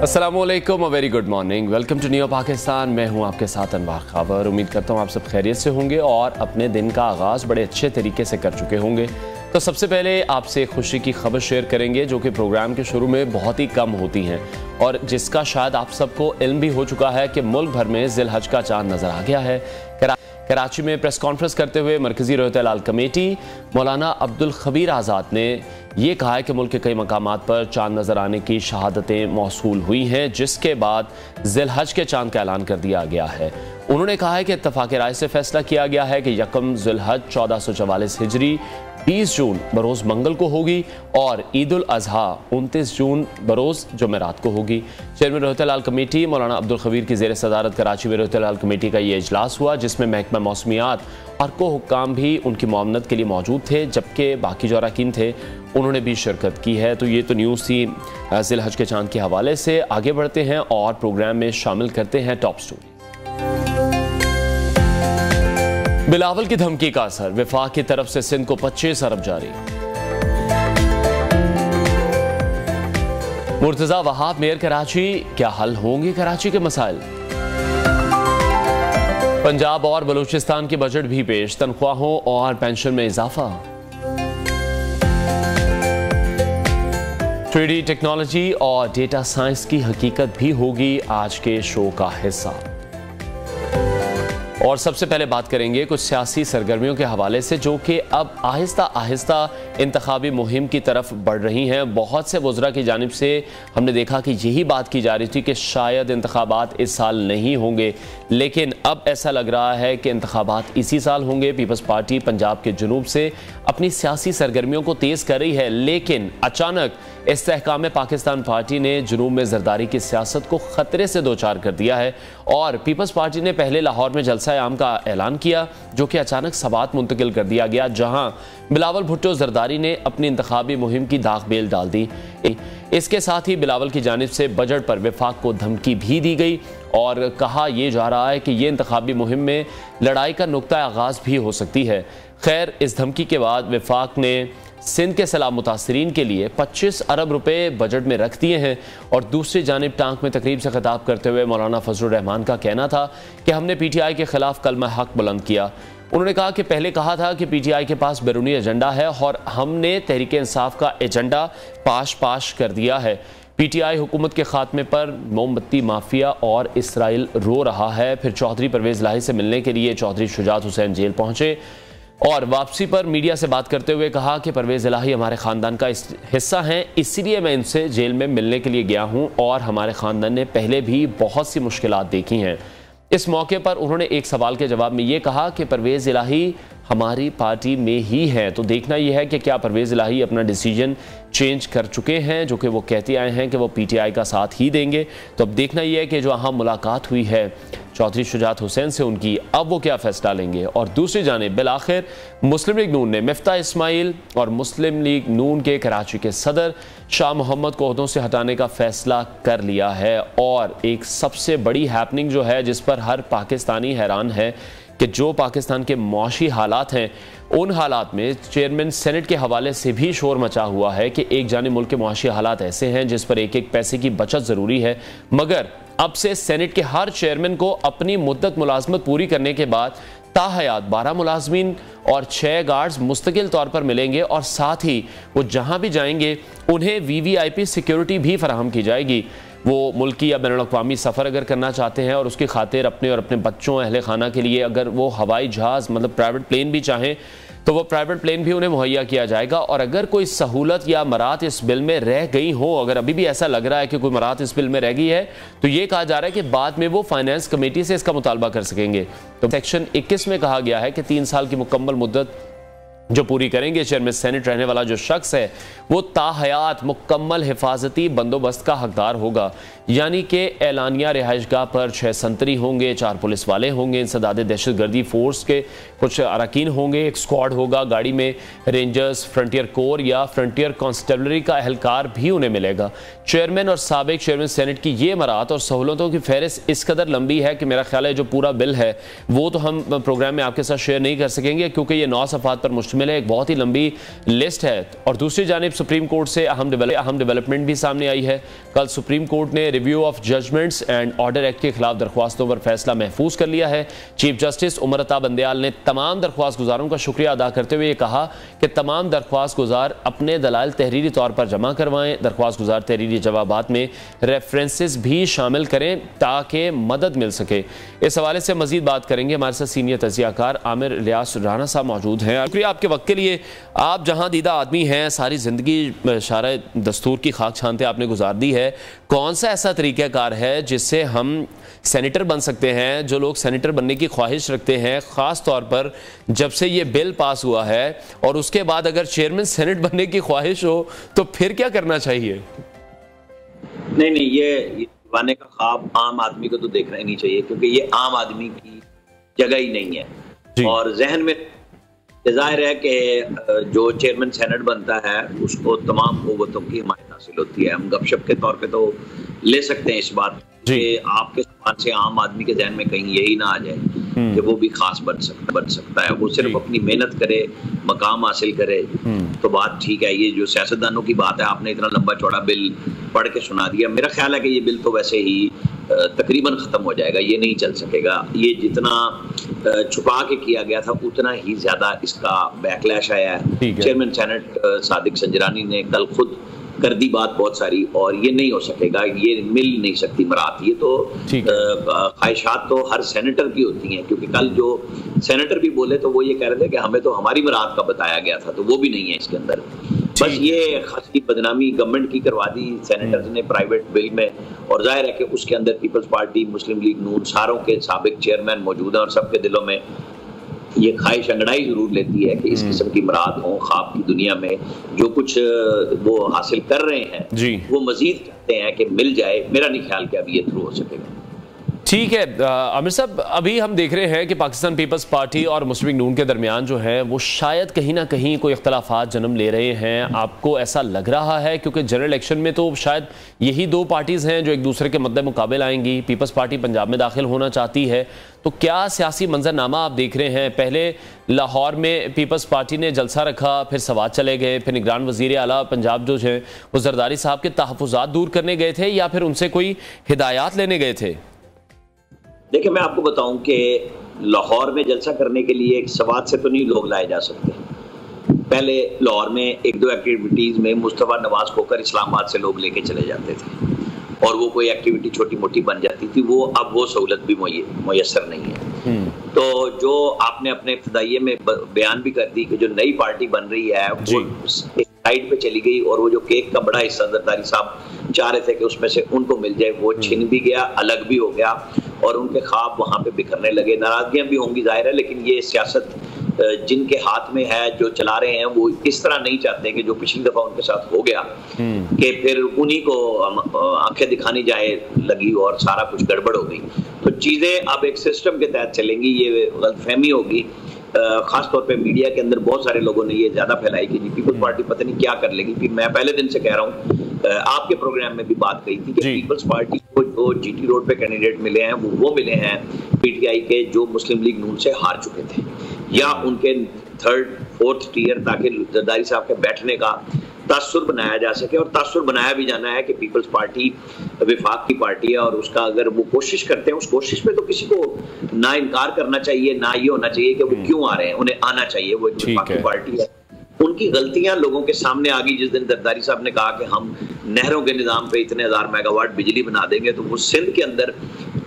अस्सलामुअलैकुम, very good morning, welcome to new Pakistan. मैं हूं आपके साथ अनवर खावर। उम्मीद करता हूं आप सब खैरियत से होंगे और अपने दिन का आगाज़ बड़े अच्छे तरीके से कर चुके होंगे। तो सबसे पहले आपसे खुशी की खबर शेयर करेंगे जो कि प्रोग्राम के शुरू में बहुत ही कम होती हैं और जिसका शायद आप सबको इल्म भी हो चुका है कि मुल्क भर में ज़िल-हज का चांद नज़र आ गया है। कराची में प्रेस कॉन्फ्रेंस करते हुए मरकज़ी रहमतुल्लाह कमेटी मौलाना अब्दुल खबीर आज़ाद ने ये कहा है कि मुल्क के कई मकामात पर चांद नज़र आने की शहादतें मौसूल हुई हैं, जिसके बाद ज़िल-हज के चांद का ऐलान कर दिया गया है। उन्होंने कहा है कि इत्तफ़ाक़ राय से फैसला किया गया है कि यकम ज़िल-हज 1444 हिजरी 20 जून बरोज़ मंगल को होगी और ईद उल अज़हा 29 जून बरोज़ जुमेरात को होगी। चेयरमैन रहमतुल्लाह कमेटी मौलाना अब्दुल खबीर की ज़ेर सदारत कराची में रहमतुल्लाह कमेटी का ये इजलास हुआ, जिसमें महकमा मौसमियात और को हुक्काम भी उनकी मुआवनत के लिए मौजूद थे, जबकि बाकी जो अरकान थे उन्होंने भी शिरकत की है। तो ये तो न्यूज़ थी ज़िल-हज के चांद के हवाले से। आगे बढ़ते हैं और प्रोग्राम में शामिल करते हैं टॉप स्टोरी। बिलावल की धमकी का असर, विफाक की तरफ से सिंध को 25 अरब जारी। मुर्तजा वहाब मेयर कराची, क्या हल होंगे कराची के मसाइल। पंजाब और बलूचिस्तान के बजट भी पेश, तनख्वाहों और पेंशन में इजाफा। 3D टेक्नोलॉजी और डेटा साइंस की हकीकत भी होगी आज के शो का हिस्सा। और सबसे पहले बात करेंगे कुछ सियासी सरगर्मियों के हवाले से जो कि अब आहिस्ता आहिस्ता इंतखाबी मुहिम की तरफ बढ़ रही हैं। बहुत से वज़रा की जानिब से हमने देखा कि यही बात की जा रही थी कि शायद इंतखाबात इस साल नहीं होंगे, लेकिन अब ऐसा लग रहा है कि इंतखाबात इसी साल होंगे। पीपल्स पार्टी पंजाब के जुनूब से अपनी सियासी सरगर्मियों को तेज़ कर रही है, लेकिन अचानक इस्तेहकाम पाकिस्तान पार्टी ने जुनूब में जरदारी की सियासत को ख़तरे से दो चार कर दिया है और पीपल्स पार्टी ने पहले लाहौर में जलसा आम का ऐलान किया, जो कि अचानक सबात मुंतकिल कर दिया गया, जहां बिलावल भुट्टो जरदारी ने अपनी इंतखाबी मुहिम की दाग बेल डाल दी। इसके साथ ही बिलावल की जानिब से बजट पर विफाक को धमकी भी दी गई और कहा यह जा रहा है कि यह इंतखाबी मुहिम में लड़ाई का नुक्ता आगाज़ भी हो सकती है। खैर, इस धमकी के बाद विफाक ने सिंध के सैलाब मुतासरीन के लिए 25 अरब रुपए बजट में रख दिए हैं और दूसरी जानिब टांक में तकरीब से खिताब करते हुए मौलाना फजलुर रहमान का कहना था कि हमने PTI के खिलाफ कलमा हक बुलंद किया। उन्होंने कहा कि पहले कहा था कि PTI के पास बैरूनी एजेंडा है और हमने तहरीक इंसाफ का एजेंडा पाश कर दिया है। PTI हुकूमत के खात्मे पर मोमबत्ती माफिया और इसराइल रो रहा है। फिर चौधरी परवेज़ लाही से मिलने के लिए चौधरी शुजात हुसैन जेल पहुंचे और वापसी पर मीडिया से बात करते हुए कहा कि परवेज़ इलाही हमारे ख़ानदान का हिस्सा हैं, इसीलिए मैं इनसे जेल में मिलने के लिए गया हूं और हमारे ख़ानदान ने पहले भी बहुत सी मुश्किलात देखी हैं। इस मौके पर उन्होंने एक सवाल के जवाब में ये कहा कि परवेज़ इलाही हमारी पार्टी में ही है, तो देखना यह है कि क्या परवेज़ इलाही अपना डिसीजन चेंज कर चुके हैं, जो कि वो कहते आए हैं कि वो PTI का साथ ही देंगे। तो अब देखना यह है कि जो अहम मुलाकात हुई है चौधरी शुजात हुसैन से उनकी, अब वो क्या फैसला लेंगे। और दूसरी जानिब बिलाखिर मुस्लिम लीग नून ने मिफ्ता इस्माइल और मुस्लिम लीग नून के कराची के सदर शाह मोहम्मद को ओहदों से हटाने का फैसला कर लिया है। और एक सबसे बड़ी हैपनिंग जो है जिस पर हर पाकिस्तानी हैरान है कि जो पाकिस्तान के मुआशी हालात हैं, उन हालात में चेयरमैन सेनेट के हवाले से भी शोर मचा हुआ है कि एक जानिब मुल्क के मुआशी हालात ऐसे हैं जिस पर एक एक पैसे की बचत ज़रूरी है, मगर अब से सेनेट के हर चेयरमैन को अपनी मुद्दत मुलाजमत पूरी करने के बाद ताहयात 12 मुलाजमीन और 6 गार्ड्स मुस्तकिल तौर पर मिलेंगे और साथ ही वो जहां भी जाएंगे उन्हें VVIP सिक्योरिटी भी फराहम की जाएगी। वो मुल्की या बैनुल-अक़वामी सफ़र अगर करना चाहते हैं और उसकी खातिर अपने और अपने बच्चों अहले खाना के लिए अगर वो हवाई जहाज़ मतलब प्राइवेट प्लेन भी चाहें तो वो प्राइवेट प्लेन भी उन्हें मुहैया किया जाएगा। और अगर कोई सहूलत या मरात इस बिल में रह गई हो, अगर अभी भी ऐसा लग रहा है कि कोई मरात इस बिल में रह गई है, तो ये कहा जा रहा है कि बाद में वो फाइनेंस कमेटी से इसका मुतालबा कर सकेंगे। तो सेक्शन 21 में कहा गया है कि 3 साल की मुकम्मल मुद्दत जो पूरी करेंगे चेयरमैन सेनेट रहने वाला जो शख्स है वो ताहयात मुकम्मल हिफाजती बंदोबस्त का हकदार होगा, यानी कि एलानिया रिहाइशगाह पर 6 संतरी होंगे, 4 पुलिस वाले होंगे, इंसदाद दहशतगर्दी फोर्स के कुछ अरकान होंगे, एक स्क्वाड होगा, गाड़ी में रेंजर्स, फ्रंटियर कोर या फ्रंटियर कांस्टेबलरी का एहलकार भी उन्हें मिलेगा। चेयरमैन और साबिक चेयरमैन सेनेट की ये मरात और सहूलतों की फहरिस्त इस कदर लंबी है कि मेरा ख्याल है जो पूरा बिल है वो तो हम प्रोग्राम में आपके साथ शेयर नहीं कर सकेंगे, क्योंकि ये 9 सफ़ात पर मुश्तमिल मुश्तमिल है, एक बहुत ही लंबी लिस्ट है। और दूसरी जानिब सुप्रीम कोर्ट से अहम डेवलपमेंट भी सामने आई है। कल सुप्रीम कोर्ट ने review of judgments and order act के खिलाफ दरख्वास्तों पर फैसला महफूज कर लिया है। चीफ जस्टिस उमर अता बंदयाल ने तमाम दरख्वास्त गुजारों का शुक्रिया अदा करते हुए कहा कि तमाम दरख्वास्त गुजार अपने दलाइल तहरीरी तौर पर जमा करवाएं। दरख्वास्त गुजार तहरीरी जवाबात में रेफरेंसेस भी शामिल करें ताकि मदद मिल सके। इस हवाले से मजीद बात करेंगे, हमारे साथ सीनियर तजियाकार आमिर इलियास राना साहब मौजूद हैं। शुक्रिया आपके वक्त के लिए। आप जहां दीदा आदमी हैं, सारी ज़िंदगी शारा दस्तूर की खाक छानते आपने गुजार दी है, कौन सा ऐसा तरीक़ाकार है जिससे हम सेनेटर बन सकते हैं? जो लोग सेनेटर बनने की ख्वाहिश रखते हैं, ख़ास तौर पर जब से ये बिल पास हुआ है, और उसके बाद अगर चेयरमैन सेनेट बनने की ख्वाहिश हो तो फिर क्या करना चाहिए? नहीं, ये दीवाने का ख्वाब आम आदमी को तो देखना ही नहीं चाहिए, क्योंकि ये आम आदमी की जगह ही नहीं है। और जहन में जाहिर है कि जो चेयरमैन सेनेट बनता है उसको तमाम क़ुव्वतों की हिमायत हासिल होती है। हम गपशप के तौर पे तो ले सकते हैं इस बात कि आपके सवाल से आम आदमी के जहन में कहीं यही ना आ जाए कि वो भी खास बन सकता है। वो सिर्फ अपनी मेहनत करे, मकाम हासिल करे तो बात ठीक है। ये जो सियासतदानों की बात है, आपने इतना लंबा चौड़ा बिल पढ़ के सुना दिया। मेरा ख्याल है कि ये बिल तो वैसे ही तकरीबन ख़त्म हो जाएगा, ये नहीं चल सकेगा। ये जितना छुपा के किया गया था उतना ही ज़्यादा इसका बैकलैश आया है। चेयरमैन सेनेट सादिक संजरानी ने कल खुद कर दी बात बहुत सारी, और ये नहीं हो सकेगा, ये मिल नहीं सकती मरात। ये तो ख्वाहिशात तो हर सेनेटर की होती हैं, क्योंकि कल जो सेनेटर भी बोले तो वो ये कह रहे थे कि हमें तो हमारी मरात का बताया गया था, तो वो भी नहीं है इसके अंदर। बस ये खासी बदनामी गवर्नमेंट की करवा दी सेनेटर्स ने प्राइवेट बिल में, और जाहिर है कि उसके अंदर पीपल्स पार्टी, मुस्लिम लीग नून, सारों के साबिक चेयरमैन मौजूद हैं, और सबके दिलों में ये ख्वाहिश अंगड़ाई जरूर लेती है कि इस किस्म की मराद हो। ख्वाब की दुनिया में जो कुछ वो हासिल कर रहे हैं वो मजीद चाहते हैं कि मिल जाए। मेरा नहीं ख्याल कि अभी ये थ्रू हो सकेगा। ठीक है आमिर साहब, अभी हम देख रहे हैं कि पाकिस्तान पीपल्स पार्टी और मुस्लिम लीग नून के दरमियान जो है वो शायद कहीं ना कहीं कोई इख्तलाफात जन्म ले रहे हैं। आपको ऐसा लग रहा है? क्योंकि जनरल इलेक्शन में तो शायद यही दो पार्टीज़ हैं जो एक दूसरे के मद्दे मुकाबले आएंगी। पीपल्स पार्टी पंजाब में दाखिल होना चाहती है, तो क्या सियासी मंजरनामा आप देख रहे हैं? पहले लाहौर में पीपल्स पार्टी ने जलसा रखा, फिर सवात चले गए, फिर निगरान वज़ीर आला पंजाब जो है वो जरदारी साहब के तहफ़्फ़ुज़ात दूर करने गए थे, या फिर उनसे कोई हिदायत लेने गए थे? देखिए, मैं आपको बताऊं कि लाहौर में जलसा करने के लिए एक सवात से तो नहीं लोग लाए जा सकते। पहले लाहौर में एक दो एक्टिविटीज़ में मुस्तफ़ा नवाज होकर इस्लामाबाद से लोग लेके चले जाते थे, और वो कोई एक्टिविटी छोटी मोटी बन जाती थी। वो अब वो सहूलत भी मुयस्सर नहीं है। तो जो आपने अपने इब्तिदाइये में बयान भी कर दी कि जो नई पार्टी बन रही है वो साइड पे चली गई, और वो जो केक का बड़ा हिस्सा जरदारी साहब चाह रहे थे कि उसमें से उनको मिल जाए, वो छिन भी गया, अलग भी हो गया, और उनके ख्वाब वहां पे बिखरने लगे। नाराजगियां भी होंगी जाहिर है, लेकिन ये सियासत जिनके हाथ में है, जो चला रहे हैं, वो इस तरह नहीं चाहते कि जो पिछली दफा उनके साथ हो गया कि फिर उन्हीं को आंखें दिखानी जाए लगी और सारा कुछ गड़बड़ हो गई। तो चीजें अब एक सिस्टम के तहत चलेंगी। ये गलतफहमी होगी, खास तौर पे मीडिया के अंदर बहुत सारे लोगों ने ये ज्यादा फैलाई कि पीपल्स पार्टी पता नहीं क्या कर लेगी। फिर मैं पहले दिन से कह रहा हूँ, आपके प्रोग्राम में भी बात कही थी कि पीपल्स पार्टी को जो जीटी रोड पे कैंडिडेट मिले हैं वो मिले हैं पीटीआई के जो मुस्लिम लीग नून से हार चुके थे, या उनके थर्ड फोर्थ टीयर, ताकि जरदारी साहब के बैठने का तासुर बनाया जा सके। और तासुर बनाया भी जाना है कि पीपल्स पार्टी विफाक की पार्टी है, और उसका अगर वो कोशिश करते हैं, उस कोशिश में तो किसी को ना इनकार करना चाहिए, ना ये होना चाहिए कि वो क्यों आ रहे हैं, उन्हें आना चाहिए। वो एक विफाक की पार्टी है। उनकी गलतियां लोगों के सामने आ गई जिस दिन जरदारी साहब ने कहा कि हम नहरों के निजाम पे इतने 1000 मेगावाट बिजली बना देंगे, तो वो सिंध के अंदर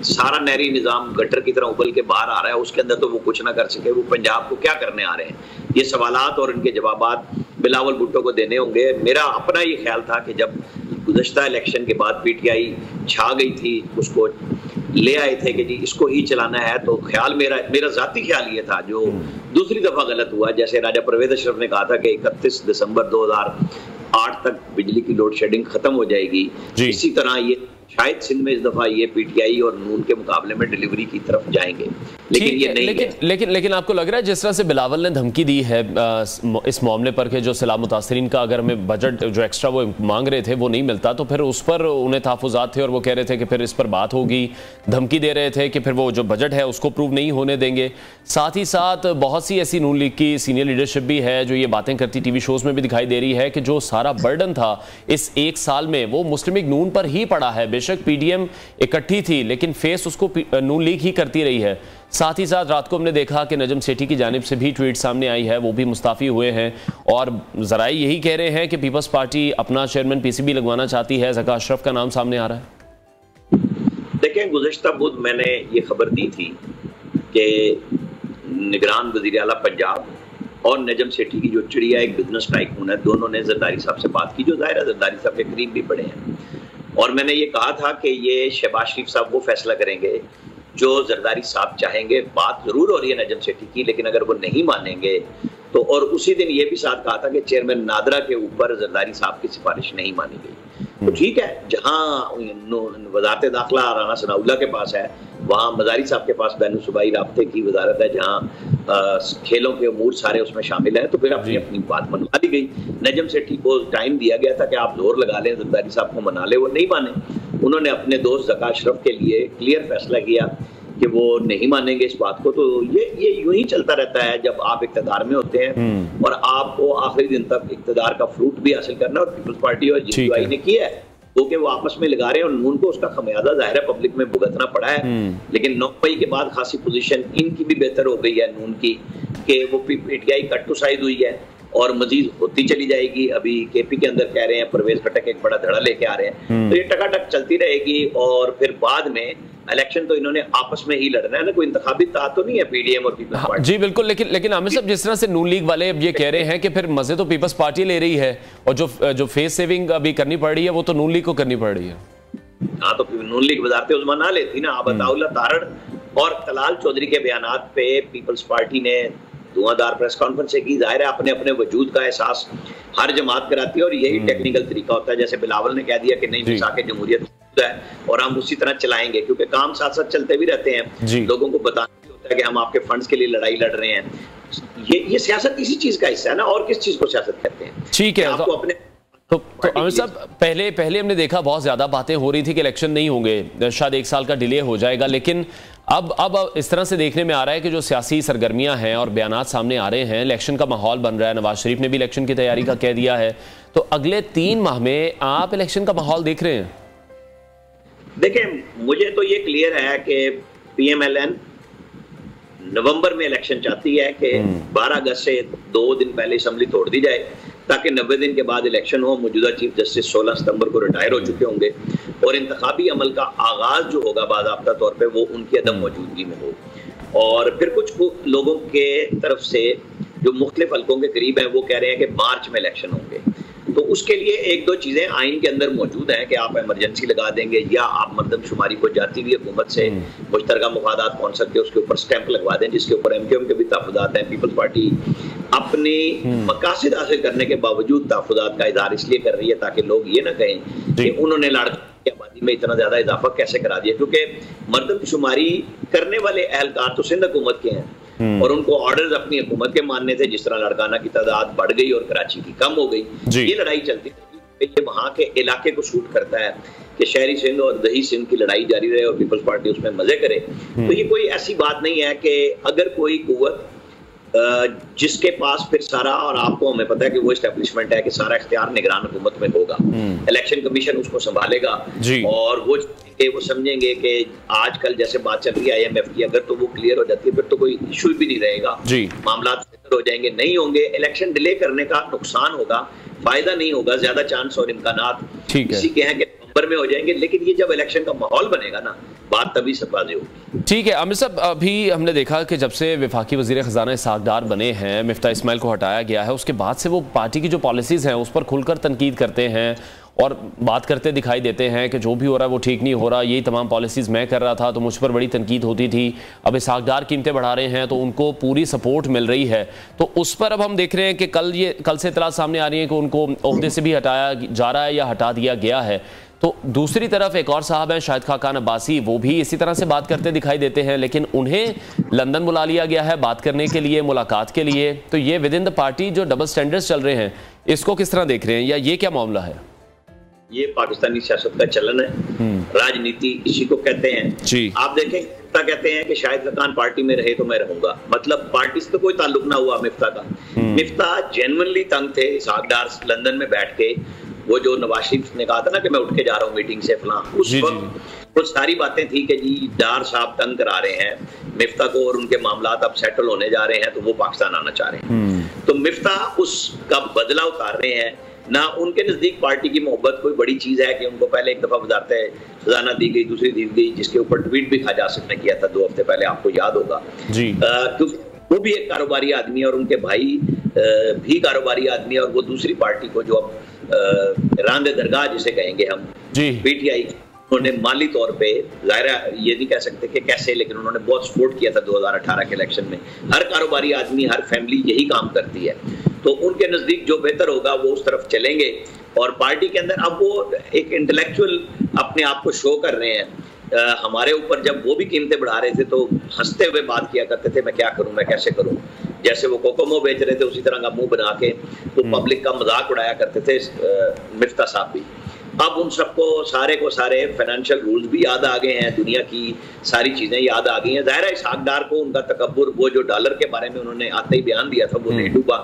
सारा नहरी निजाम गटर की तरह उबल के बाहर आ रहा है, उसके अंदर तो वो कुछ ना कर सके। वो पंजाब को क्या करने आ रहे हैं? ये सवालात और इनके जवाबात बिलावल भुट्टो को देने होंगे। मेरा अपना ये ख्याल था कि जब गुज़श्ता इलेक्शन के बाद पीटीआई छा गई थी, उसको ले आए थे कि जी इसको ही चलाना है, तो ख्याल मेरा जाती ख्याल ये था, जो दूसरी दफा गलत हुआ। जैसे राजा परवेज अशरफ ने कहा था कि 31 दिसंबर 2008 तक बिजली की लोड शेडिंग खत्म हो जाएगी, इसी तरह ये शायद सिंध में इस दफा ये पीटीआई और नून के मुकाबले में डिलीवरी की तरफ जाएंगे, लेकिन ये नहीं है। लेकिन आपको लग रहा है जिस तरह से बिलावल ने धमकी दी है इस मामले पर कि जो सैलाब मुतासरीन का अगर हमें बजट जो एक्स्ट्रा वो मांग रहे थे वो नहीं मिलता, तो फिर उस पर उन्हें तहफ़्फ़ुज़ात थे और वो कह रहे थे कि फिर इस पर बात होगी, धमकी दे रहे थे कि फिर वो जो बजट है उसको अप्रूव नहीं होने देंगे। साथ ही साथ बहुत सी ऐसी नून लीग की सीनियर लीडरशिप भी है जो ये बातें करती टीवी शोज़ में भी दिखाई दे रही है कि जो सारा बर्डन था इस एक साल में वो मुस्लिम लीग नून पर ही पड़ा है। बेशक पीडीएम इकट्ठी थी लेकिन फेस उसको नून लीग ही करती रही है। साथ ही साथ रात को हमने देखा कि नजम सेठी की जानिब से भी ट्वीट सामने आई है, वो भी मुस्ताफ़ी हुए हैं और ज़राए यही कह रहे हैं कि पीपल्स पार्टी अपना चेयरमैन पीसीबी लगवाना चाहती है। ज़का अशरफ का नाम सामने आ रहा है। देखें, गुज़िश्ता बुध मैंने ये खबर दी थी कि निगरान वज़ीर आला पंजाब और नजम सेठी की जो चिड़िया एक बिजनेस टाइकून है, दोनों ने जरदारी साहब से बात की, जो ज़ाहिर है जरदारी साहब के करीब भी पड़े हैं। और मैंने ये कहा था कि ये शहबाज शरीफ साहब वो फैसला करेंगे जो जरदारी साहब चाहेंगे। बात जरूर हो रही है नजम सेठी की, लेकिन अगर वो नहीं मानेंगे तो, और उसी दिन ये भी साथ कहा था कि चेयरमैन नादरा के ऊपर जरदारी साहब की सिफारिश नहीं मानी गई। तो ठीक है, जहाँ वजारत दाखिला राना सनाउल्लाह के पास है, वहाँ मजारी साहब के पास बैनुल सूबाई राब्ते की वजारत है, जहाँ खेलों के अमूर सारे उसमें शामिल हैं, तो फिर अपनी अपनी बात मनवा दी गई। नजम सेठी को टाइम दिया गया था कि आप जोर लगा लें, जरदारी साहब को मना ले, वो नहीं माने। उन्होंने अपने दोस्त ज़का अशरफ के लिए क्लियर फैसला किया कि वो नहीं मानेंगे इस बात को। तो ये यूं ही चलता रहता है जब आप इक़्तिदार में होते हैं और आपको आखिरी दिन तक इक़्तिदार का फ्रूट भी हासिल करना, और पीपल्स पार्टी और जीपीआई ने किया है, क्योंकि वो आपस में लगा रहे हैं और नून को उसका खमियाजा ज़ाहिर है पब्लिक में भुगतना पड़ा है। लेकिन 9 मई के बाद खासी पोजीशन इनकी भी बेहतर हो गई है नून की, कि वो पीटीआई कट टू साइज हुई है और मजीद होती चली जाएगी। अभी केपी के अंदर कह रहे हैं परवेज खटक एक बड़ा धड़ा लेके आ रहे हैं, तो ये टकाटक चलती रहेगी। और फिर बाद में इलेक्शन तो इन्होंने आपस में ही लड़ना है ना, कोई इंतखाबी ताकत तो नहीं है पीडीएम और पीपल्स पार्टी। जी बिल्कुल, लेकिन आमिर साहब जिस तरह से नून लीग वाले अब ये कह रहे हैं कि फिर मजे तो पीपल्स पार्टी ले रही है और जो फेस सेविंग अभी करनी पड़ रही है वो तो नून लीग को करनी पड़ रही है। हाँ, तो नून लीग वजारत उज़्मा ना लेती ना। अताउल्लाह तारड़ और तलाल चौधरी के बयानात पे पीपल्स पार्टी ने धुआंधार प्रेस कॉन्फ्रेंस की। जाहिर है अपने अपने वजूद का एहसास हर जमात कराती है और यही टेक्निकल तरीका होता है। जैसे बिलावल ने कह दिया कि नहीं, मिसाके जमहूरियत है और हम उसी तरह चलाएंगे, क्योंकि काम साथ साथ चलते भी रहते हैं। लोगों को बताना होता है कि हम आपके फंड्स के लिए लड़ाई लड़ रहे हैं। ये सियासत इसी चीज का हिस्सा है ना, और किस चीज को सियासत कहते हैं। ठीक है, आपको अपने तो अमित साहब पहले हमने देखा बहुत ज्यादा बातें हो रही थी कि इलेक्शन नहीं होंगे, शायद 1 साल का डिले हो जाएगा, लेकिन अब इस तरह से देखने में आ रहा है कि जो सियासी सरगर्मियां हैं और बयानात सामने आ रहे हैं, इलेक्शन का माहौल बन रहा है। नवाज शरीफ ने भी इलेक्शन की तैयारी का कह दिया है, तो अगले 3 माह में आप इलेक्शन का माहौल देख रहे हैं? देखें, मुझे तो ये क्लियर है कि पीएमएलएन नवंबर में इलेक्शन चाहती है कि 12 अगस्त से 2 दिन पहले असेंबली तोड़ दी जाए ताकि 90 दिन के बाद इलेक्शन हो। मौजूदा चीफ जस्टिस 16 सितंबर को रिटायर हो चुके होंगे और इंतखाबी अमल का आगाज जो होगा बाज़ाब्ता तौर पे वो उनकी अदम मौजूदगी में हो। और फिर कुछ लोगों के तरफ से जो मुख्तलिफ हल्कों के करीब हैं वो कह रहे हैं कि मार्च में इलेक्शन होंगे। तो उसके लिए 1-2 चीज़ें आइन के अंदर मौजूद हैं कि आप इमरजेंसी लगा देंगे या आप मरदमशुमारी को जाती हुई हुकूमत से मुश्तरका मुफादात कौन सकते हैं उसके ऊपर स्टैंप लगवा दें, जिसके ऊपर एमक्यूएम के भी तहफ़्फ़ुज़ात हैं। पीपल्स पार्टी अपने मकासद हासिल करने के बावजूद तहफ़्फ़ुज़ात का इज़हार इसलिए कर रही है ताकि लोग ये ना कहें कि उन्होंने लड़कों की आबादी में इतना ज़्यादा इजाफा कैसे करा दिया, क्योंकि मरदमशुमारी करने वाले एहलकार तो सिंध हुकूमत के हैं और उनको ऑर्डर्स अपनी हुकूमत के मानने थे। जिस तरह लड़काना की तादाद बढ़ गई और कराची की कम हो गई, ये लड़ाई चलती है। ये वहाँ के इलाके को सूट करता है कि शहरी सिंध और दही सिंध की लड़ाई जारी रहे और पीपल्स पार्टी उसमें मजे करे। तो ये कोई ऐसी बात नहीं है कि अगर कोई कुव्वत जिसके पास फिर सारा, और आपको हमें पता है कि वो एस्टेब्लिशमेंट है कि सारा इख्तियार निगरान हुकूमत में होगा, इलेक्शन कमीशन उसको संभालेगा और वो समझेंगे कि आजकल जैसे बात चल रही है IMF की, अगर तो वो क्लियर हो जाती है फिर तो कोई इशू भी नहीं रहेगा, मामला बेहतर हो जाएंगे। नहीं होंगे, इलेक्शन डिले करने का नुकसान होगा, फायदा नहीं होगा, ज्यादा चांस और इम्कानात इसी के हैं कि नवंबर में हो जाएंगे। लेकिन ये जब इलेक्शन का माहौल बनेगा ना, बात तभी सब वाज़ेह होगी। ठीक है आमिर साहब, अभी हमने देखा कि जब से वफाकी वज़ीर ख़ज़ाना इसहाक़ डार बने हैं, मिफ्ता इस्माइल को हटाया गया है, उसके बाद से वो पार्टी की जो पॉलिसीज़ हैं उस पर खुलकर तनकीद करते हैं और बात करते दिखाई देते हैं कि जो भी हो रहा है वो ठीक नहीं हो रहा, यही तमाम पॉलिसीज़ मैं कर रहा था तो मुझ पर बड़ी तनकीद होती थी। अब इसहाक़ डार कीमतें बढ़ा रहे हैं तो उनको पूरी सपोर्ट मिल रही है, तो उस पर अब हम देख रहे हैं कि कल से इतला सामने आ रही है कि उनको ओहदे से भी हटाया जा रहा है या हटा दिया गया है। तो दूसरी तरफ एक और साहब हैं शाहिद खाकान अब्बासी, वो भी इसी तरह से बात करते दिखाई देते हैं, लेकिन उन्हें लंदन बुला लिया गया है बात करने के लिए, मुलाकात के लिए। तो ये विद इन द पार्टी जो डबल स्टैंडर्ड्स चल रहे हैं, इसको किस तरह देख रहे हैं, या ये क्या मामला है? ये पाकिस्तानी सियासत का चलन है, राजनीति इसी को कहते हैं जी। आप देखें, कहते हैं कि शाहिद खाकान पार्टी में रहे तो मैं रहूंगा, मतलब पार्टी से तो कोई ताल्लुक ना हुआ मिफ्ता का। मिफ्ता जेन्युइनली तंग थे इसहाक डार लंदन में बैठ के, वो जो नवाज शरीफ ने कहा था ना कि मैं उठ के जा रहा हूँ मीटिंग से फलां, उस वक्त कुछ सारी बातें थी कि जी डार साहब तंग करा रहे हैं मिफ्ता को और उनके मामलात अब सेटल होने जा रहे हैं तो वो पाकिस्तान आना चाह रहे हैं। तो मिफ्ता उसका बदला उतार रहे हैं ना। उनके नजदीक पार्टी की मोहब्बत कोई बड़ी चीज है कि उनको पहले एक दफा वजारत खजाना दी गई, दूसरी दी गई, जिसके ऊपर ट्वीट भी खाजा आसिफ ने किया था 2 हफ्ते पहले, आपको याद होगा जी। क्योंकि वो भी एक कारोबारी आदमी है और उनके भाई भी कारोबारी आदमी है, और वो दूसरी पार्टी को जो अब रांदे दरगाह जिसे कहेंगे हम जी, पीटीआई, उन्होंने माली तौर पे, जाहिर ये नहीं कह सकते कि कैसे, लेकिन उन्होंने बहुत सपोर्ट किया था 2018 के इलेक्शन में। हर कारोबारी आदमी, हर फैमिली यही काम करती है, तो उनके नजदीक जो बेहतर होगा वो उस तरफ चलेंगे। और पार्टी के अंदर अब वो एक इंटेलेक्चुअल अपने आप को शो कर रहे हैं। हमारे ऊपर जब वो भी कीमतें बढ़ा रहे थे तो हंसते हुए बात किया करते थे, मैं क्या करूं, मैं कैसे करूं। जैसे वो कोकोमो बेच रहे थे उसी तरह का मुंह बना के तो पब्लिक का मजाक उड़ाया करते थे मिफ्ता साहब भी। अब उन सबको सारे को सारे फाइनेंशियल रूल्स भी याद आ गए हैं, दुनिया की सारी चीजें याद आ गई हैं। जाहिर है इसहाक डार को उनका तकब्बुर, वो जो डॉलर के बारे में उन्होंने आते ही बयान दिया था वो नहीं डूबा,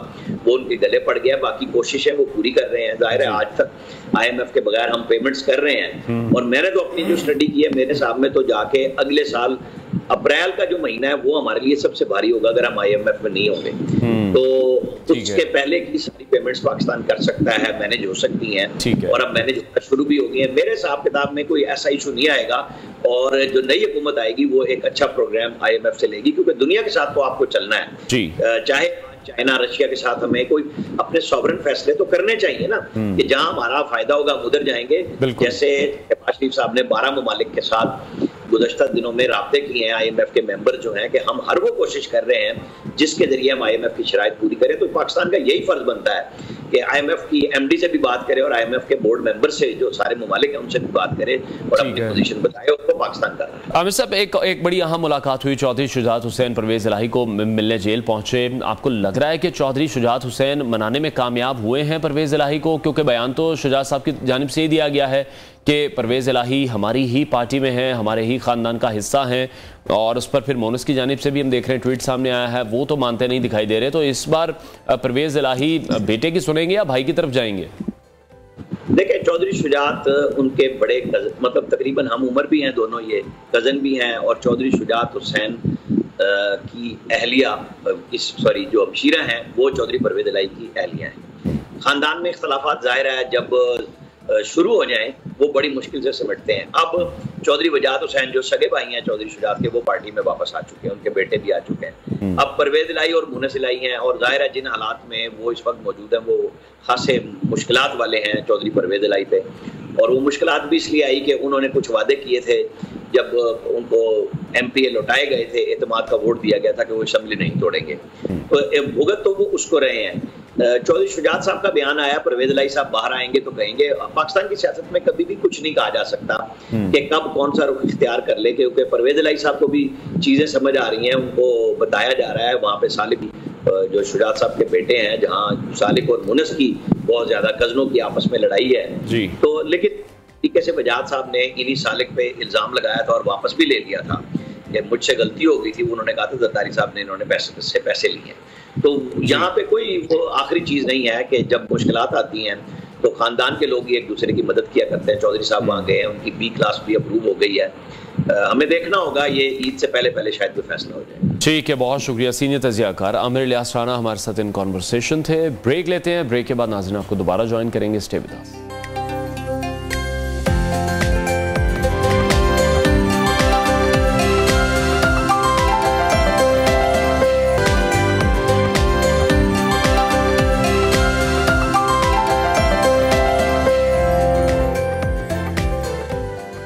वो उनके गले पड़ गया। बाकी कोशिशें वो पूरी कर रहे हैं। जाहिर है आज तक IMF के बगैर हम पेमेंट्स कर रहे हैं, और मैंने तो अपनी जो स्टडी की है मेरे साहब में तो जाके अगले साल अप्रैल का जो महीना है वो हमारे लिए सबसे भारी होगा अगर हम IMF में नहीं होंगे। तो उसके पहले की सारी पेमेंट्स पाकिस्तान कर सकता है, मैनेज हो सकती हैं, और अब मैनेज शुरू भी हो गई है। मेरे हिसाब किताब में कोई ऐसा इशू नहीं आएगा, और जो नई हुकूमत आएगी वो एक अच्छा प्रोग्राम IMF से लेगी, क्योंकि दुनिया के साथ तो आपको चलना है। चाहे चाइना रशिया के साथ हमें कोई अपने सॉवरेन फैसले तो करने चाहिए ना, कि जहां हमारा फायदा होगा हम उधर जाएंगे। जैसे शहबाज शरीफ साहब ने 12 ममालिक के साथ गुज़श्ता दिनों में राब्ते किए हैं, IMF के मेंबर जो हैं, कि हम हर वो कोशिश कर रहे हैं जिसके जरिए हम IMF की शराइत पूरी करें। तो पाकिस्तान का यही फर्ज बनता है कि IMF की MD से भी बात करे और IMF के बोर्ड मेंबर से जो सारे ममालिक हैं उनसे भी बात करे और अपनी पोजीशन बताए, और वो पाकिस्तान कर रहा है। आमिर साहब, एक बड़ी अहम मुलाकात हुई, चौधरी शुजात हुसैन परवेज इलाही को मिलने जेल पहुंचे। आपको लग रहा है कि चौधरी शुजात हुसैन मनाने में कामयाब हुए हैं परवेज इलाही को? क्योंकि बयान तो शुजात साहब की जानिब से ही दिया गया है कि परवेज इलाही हमारी ही पार्टी में है, हमारे ही खानदान का हिस्सा हैं, और उस पर फिर मोनस की जानिब से भी हम देख रहे हैं ट्वीट सामने आया है, वो तो मानते नहीं दिखाई दे रहे। तो इस बार परवेज इलाही बेटे की सुनेंगे या भाई की तरफ जाएंगे? देखिए, चौधरी शुजात उनके बड़े मतलब तकरीबन हम उम्र भी हैं दोनों, ये कजन भी हैं, और चौधरी शुजात हुसैन की अहलिया जो हमशीरा हैं वो चौधरी परवेज इलाही की अहलिया हैं। खानदान में इख्तलाफात जाहिर है जब शुरू हो जाएं वो बड़ी मुश्किल से सिमटते हैं। अब चौधरी वजाहत हुसैन जो सगे भाई हैं चौधरी शुजात के, वो पार्टी में वापस आ चुके हैं, उनके बेटे भी आ चुके हैं। अब परवेज इलाही और मुनस इलाही हैं, और जाहिर है जिन हालात में वो इस वक्त मौजूद हैं वो खासे मुश्किलात वाले हैं चौधरी परवेज इलाही पे। और वो मुश्किलात भी इसलिए आई कि उन्होंने कुछ वादे किए थे जब उनको MPA लौटाए गए थे, एतमाद का वोट दिया गया था कि वो असेंबली नहीं तोड़ेंगे, तो भुगत तो वो उसको रहे हैं। चौधरी शुजात साहब का बयान आया, परवेज इलाही साहब बाहर आएंगे तो कहेंगे। पाकिस्तान की सियासत में कभी भी कुछ नहीं कहा जा सकता कि कब कौन सा रुख इख्तियार कर ले, क्योंकि परवेज इलाही साहब को भी चीजें समझ आ रही हैं, उनको बताया जा रहा है वहाँ पे सालिक जो शुजात साहब के बेटे हैं, जहाँ सालिक और मुनस की बहुत ज्यादा कजनों की आपस में लड़ाई है जी। तो लेकिन तरीके से वजाहत साहब ने इन्हीं सालिक पे इल्जाम लगाया था और वापस भी ले लिया था कि मुझसे गलती हो गई थी। उन्होंने कहा था जरदारी साहब ने इन्होंने पैसे लिए। तो यहाँ पे कोई वो आखिरी चीज नहीं है कि जब मुश्किलात आती हैं तो खानदान के लोग ही एक दूसरे की मदद किया करते हैं। चौधरी साहब वहाँ गए हैं, उनकी B क्लास भी अप्रूव हो गई है। हमें देखना होगा, ये ईद से पहले शायद कोई फैसला हो जाए। ठीक है, बहुत शुक्रिया। सीनियर तजियाकार आमिर इलियास राना हमारे साथ इन कॉन्वर्सेशन थे। ब्रेक लेते हैं, ब्रेक के बाद नाज़रीन आपको दोबारा ज्वाइन करेंगे। Stay with us.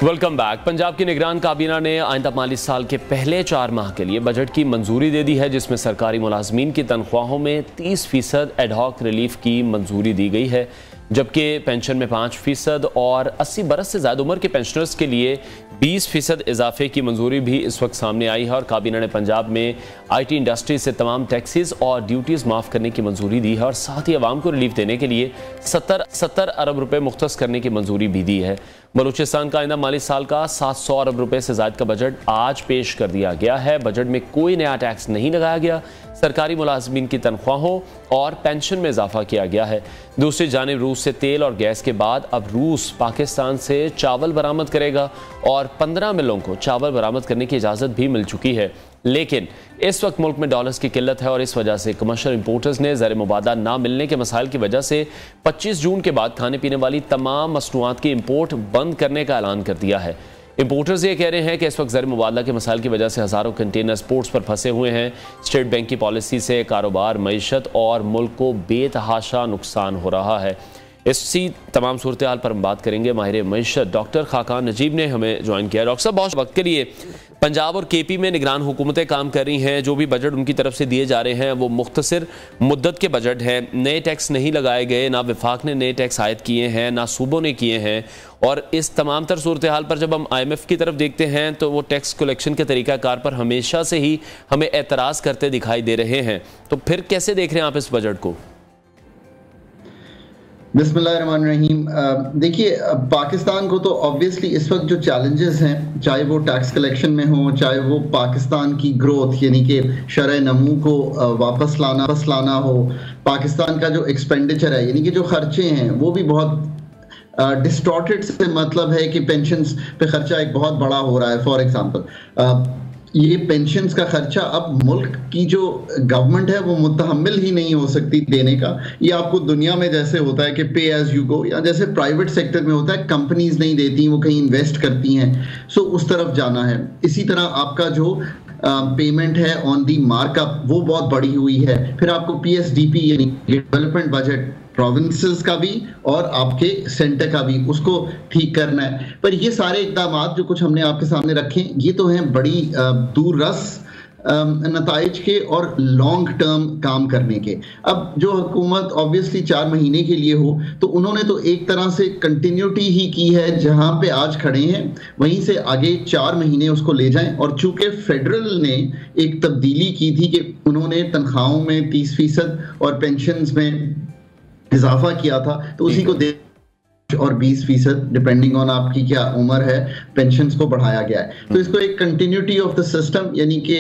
Welcome back. Punjab की निगरान काबीना ने आइंदा माली साल के पहले 4 माह के लिए बजट की मंजूरी दे दी है, जिसमें सरकारी मुलाजमीन की तनख्वाहों में 30% एडहॉक रिलीफ की मंजूरी दी गई है। जबकि पेंशन में 5% और 80 बरस से ज़्यादा उम्र के पेंशनर्स के लिए 20% इजाफे की मंजूरी भी इस वक्त सामने आई है। और काबीना ने पंजाब में IT इंडस्ट्री से तमाम टैक्सेस और ड्यूटीज़ माफ़ करने की मंजूरी दी है और साथ ही आवाम को रिलीफ देने के लिए 70 अरब रुपए मुख्तस करने की मंजूरी भी दी है। बलूचिस्तान का आइंदा माली साल का 700 अरब रुपए से ज़ायद का बजट आज पेश कर दिया गया है। बजट में कोई नया टैक्स नहीं लगाया गया। सरकारी मुलाजमीन की तनख्वाहों और पेंशन में इजाफा किया गया है। दूसरी जानिब रूस से तेल और गैस के बाद अब रूस पाकिस्तान से चावल बरामद करेगा और 15 मिलों को चावल बरामद करने की इजाज़त भी मिल चुकी है। लेकिन इस वक्त मुल्क में डॉलर्स की किल्लत है और इस वजह से कमर्शियल इंपोर्टर्स ने ज़र मुबादा ना मिलने के मसाइल की वजह से 25 जून के बाद खाने पीने वाली तमाम मसनूआत की इंपोर्ट बंद करने का ऐलान कर दिया है। इंपोर्टर्स ये कह रहे हैं कि इस वक्त ज़र मुबादला के मसाइल की वजह से हज़ारों कंटेनर्स पोर्ट्स पर फंसे हुए हैं। स्टेट बैंक की पॉलिसी से कारोबार, मईशत और मुल्क को बेतहाशा नुकसान हो रहा है। इसी तमाम सूरत हाल पर हम बात करेंगे। माहिर मईशत डॉक्टर खाकान नजीब ने हमें ज्वाइन किया। डॉक्टर साहब, बहुत वक्त के लिए पंजाब और KP में निगरान हुकूमतें काम कर रही हैं। जो भी बजट उनकी तरफ से दिए जा रहे हैं वो मुख्तसर मुद्दत के बजट हैं। नए टैक्स नहीं लगाए गए, ना वफाक ने नए टैक्स आयद किए हैं, ना सूबों ने किए हैं। और इस तमाम तर सूरत हाल पर जब हम IMF की तरफ देखते हैं तो वो टैक्स कलेक्शन के तरीक़ाकार पर हमेशा से ही हमें एतराज़ करते दिखाई दे रहे हैं। तो फिर कैसे देख रहे हैं आप इस बजट को? बिस्मिल्लाहिर्रहमानिर्रहीम। देखिए, पाकिस्तान को तो ऑब्वियसली इस वक्त जो चैलेंजेस हैं, चाहे वो टैक्स कलेक्शन में हो, चाहे वो पाकिस्तान की ग्रोथ यानी कि शरह नमू को वापस लाना हो, पाकिस्तान का जो एक्सपेंडिचर है यानी कि जो खर्चे हैं वो भी बहुत डिस्टॉर्टेड से मतलब है कि पेंशन्स पे खर्चा एक बहुत बड़ा हो रहा है। फॉर एग्जांपल ये पेंशन्स का खर्चा अब मुल्क की जो गवर्नमेंट है वो मुतहम्मिल ही नहीं हो सकती देने का। ये आपको दुनिया में जैसे होता है कि पे एज यू गो, या जैसे प्राइवेट सेक्टर में होता है कंपनीज नहीं देती, वो कहीं इन्वेस्ट करती हैं, सो उस तरफ जाना है। इसी तरह आपका जो पेमेंट है ऑन दी मार्कअप वो बहुत बढ़ी हुई है। फिर आपको PSDP यानी डेवलपमेंट बजट प्रोविंसेस का भी और आपके सेंटर का भी उसको ठीक करना है। पर ये सारे इकदाम जो कुछ हमने आपके सामने रखे ये तो हैं बड़ी दूररस नताइज के और लॉन्ग टर्म काम करने के। अब जो हुकूमत ऑब्वियसली 4 महीने के लिए हो तो उन्होंने तो एक तरह से कंटिन्यूटी ही की है, जहां पे आज खड़े हैं वहीं से आगे 4 महीने उसको ले जाएं। और चूंकि फेडरल ने एक तब्दीली की थी कि उन्होंने तनख्वाहों में 30% और पेंशन्स में इजाफा किया था, तो उसी को दे और 20% डिपेंडिंग ऑन आपकी क्या उम्र है पेंशन्स को बढ़ाया गया है। तो इसको एक कंटिन्यूटी ऑफ द सिस्टम यानी कि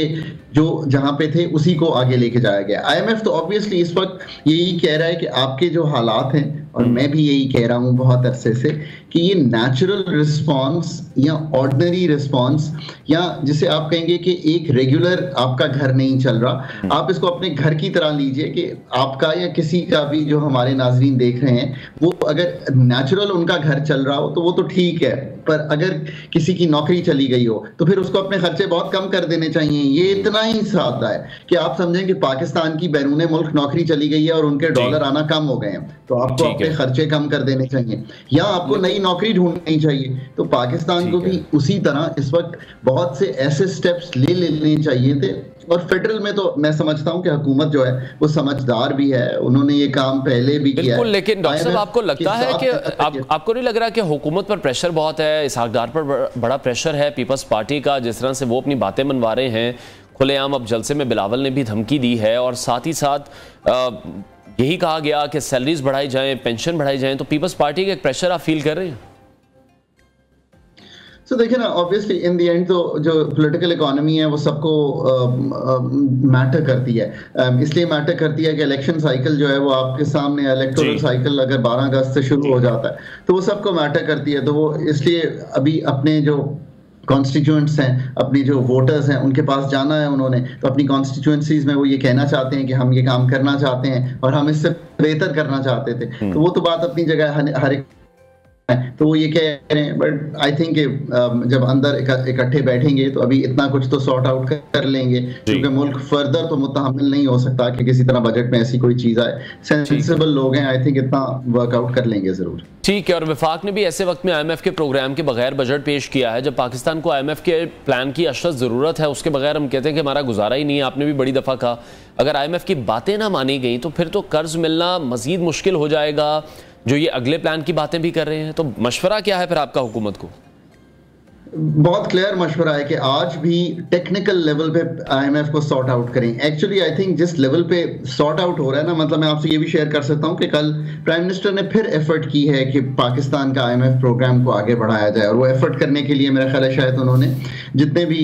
जो जहां पे थे उसी को आगे लेके जाया गया। IMF तो ऑब्वियसली इस वक्त यही कह रहा है कि आपके जो हालात हैं, और मैं भी यही कह रहा हूं बहुत अरसे से, कि ये नेचुरल रिस्पॉन्स या ऑर्डिनरी रिस्पॉन्स या जिसे आप कहेंगे कि एक रेगुलर आपका घर नहीं चल रहा, आप इसको अपने घर की तरह लीजिए कि आपका या किसी का भी जो हमारे नाजरीन देख रहे हैं वो अगर नेचुरल उनका घर चल रहा हो तो वो तो ठीक है, पर अगर किसी की नौकरी चली गई हो तो फिर उसको अपने खर्चे बहुत कम कर देने चाहिए। ये इतना ही सादा है कि आप समझें कि पाकिस्तान की बैरून मुल्क नौकरी चली गई है और उनके डॉलर आना कम हो गए हैं, तो आपको अपने खर्चे कम कर देने चाहिए या आपको नई नौकरी ढूंढनी चाहिए। तो पाकिस्तान को भी उसी तरह इस वक्त बहुत से ऐसे स्टेप्स ले लेने चाहिए थे। और फेडरल में तो मैं समझता हूं कि हुकूमत जो है वो समझदार भी है, उन्होंने ये काम पहले भी किया है। लेकिन डॉक्टर साहब, आपको लगता है कि आपको नहीं लग रहा कि हुकूमत पर प्रेशर बहुत है, इसहाक डार पर बड़ा प्रेशर है पीपल्स पार्टी का, जिस तरह से वो अपनी बातें मनवा रहे हैं खुलेआम? अब जलसे में बिलावल ने भी धमकी दी है और साथ ही साथ यही कहा गया कि सैलरीज बढ़ाई जाएं, पेंशन बढ़ाई जाएं, तो पीपल्स पार्टी का एक प्रेशर आप फील कर रहे हैं? तो देखिए ना, ऑब्वियसली इन द एंड तो जो पॉलिटिकल इकोनॉमी है वो सबको मैटर करती है। इसलिए मैटर करती है कि इलेक्शन साइकिल जो है वो आपके सामने, इलेक्टोरल साइकिल अगर 12 अगस्त से शुरू हो जाता है तो वो सबको मैटर करती है। तो वो इसलिए अभी अपने जो कॉन्स्टिट्यूएंट्स हैं, अपनी जो वोटर्स हैं, उनके पास जाना है उन्होंने, तो अपनी कॉन्स्टिट्यूएंसीज में वो ये कहना चाहते हैं कि हम ये काम करना चाहते हैं और हम इससे बेहतर करना चाहते थे। तो वो तो बात अपनी जगह हर एक, तो वो ये कह रहे हैं। बट आई थिंक जब अंदर इकट्ठे बैठेंगे तो अभी इतना कुछ तो सॉर्ट आउट कर लेंगे, क्योंकि मुल्क फर्दर तो मुतहम्मिल नहीं हो सकता कि किसी तरह बजट में ऐसी कोई चीज आए। सेंसिबल लोग हैं, आई थिंक इतना वर्कआउट कर लेंगे जरूर। ठीक है। और वफाक ने भी ऐसे वक्त में IMF के प्रोग्राम के बगैर बजट पेश किया है जब पाकिस्तान को IMF के प्लान की अशद ज़रूरत है, उसके बगैर हम कहते हैं कि हमारा गुजारा ही नहीं है। आपने भी बड़ी दफ़ा कहा अगर IMF की बातें ना मानी गई तो फिर तो कर्ज मिलना मजीद मुश्किल हो जाएगा, जो ये अगले प्लान की बातें भी कर रहे हैं। तो मशवरा क्या है फिर आपका हुकूमत को? बहुत क्लियर मशवरा है कि आज भी टेक्निकल लेवल पे आईएमएफ को सॉर्ट आउट करें। एक्चुअली आई थिंक जिस लेवल पे सॉर्ट आउट हो रहा है ना, मतलब मैं आपसे ये भी शेयर कर सकता हूं कि कल प्राइम मिनिस्टर ने फिर एफर्ट की है कि पाकिस्तान का आईएमएफ प्रोग्राम को आगे बढ़ाया जाए, और वो एफर्ट करने के लिए मेरा ख्याल है शायद उन्होंने जितने भी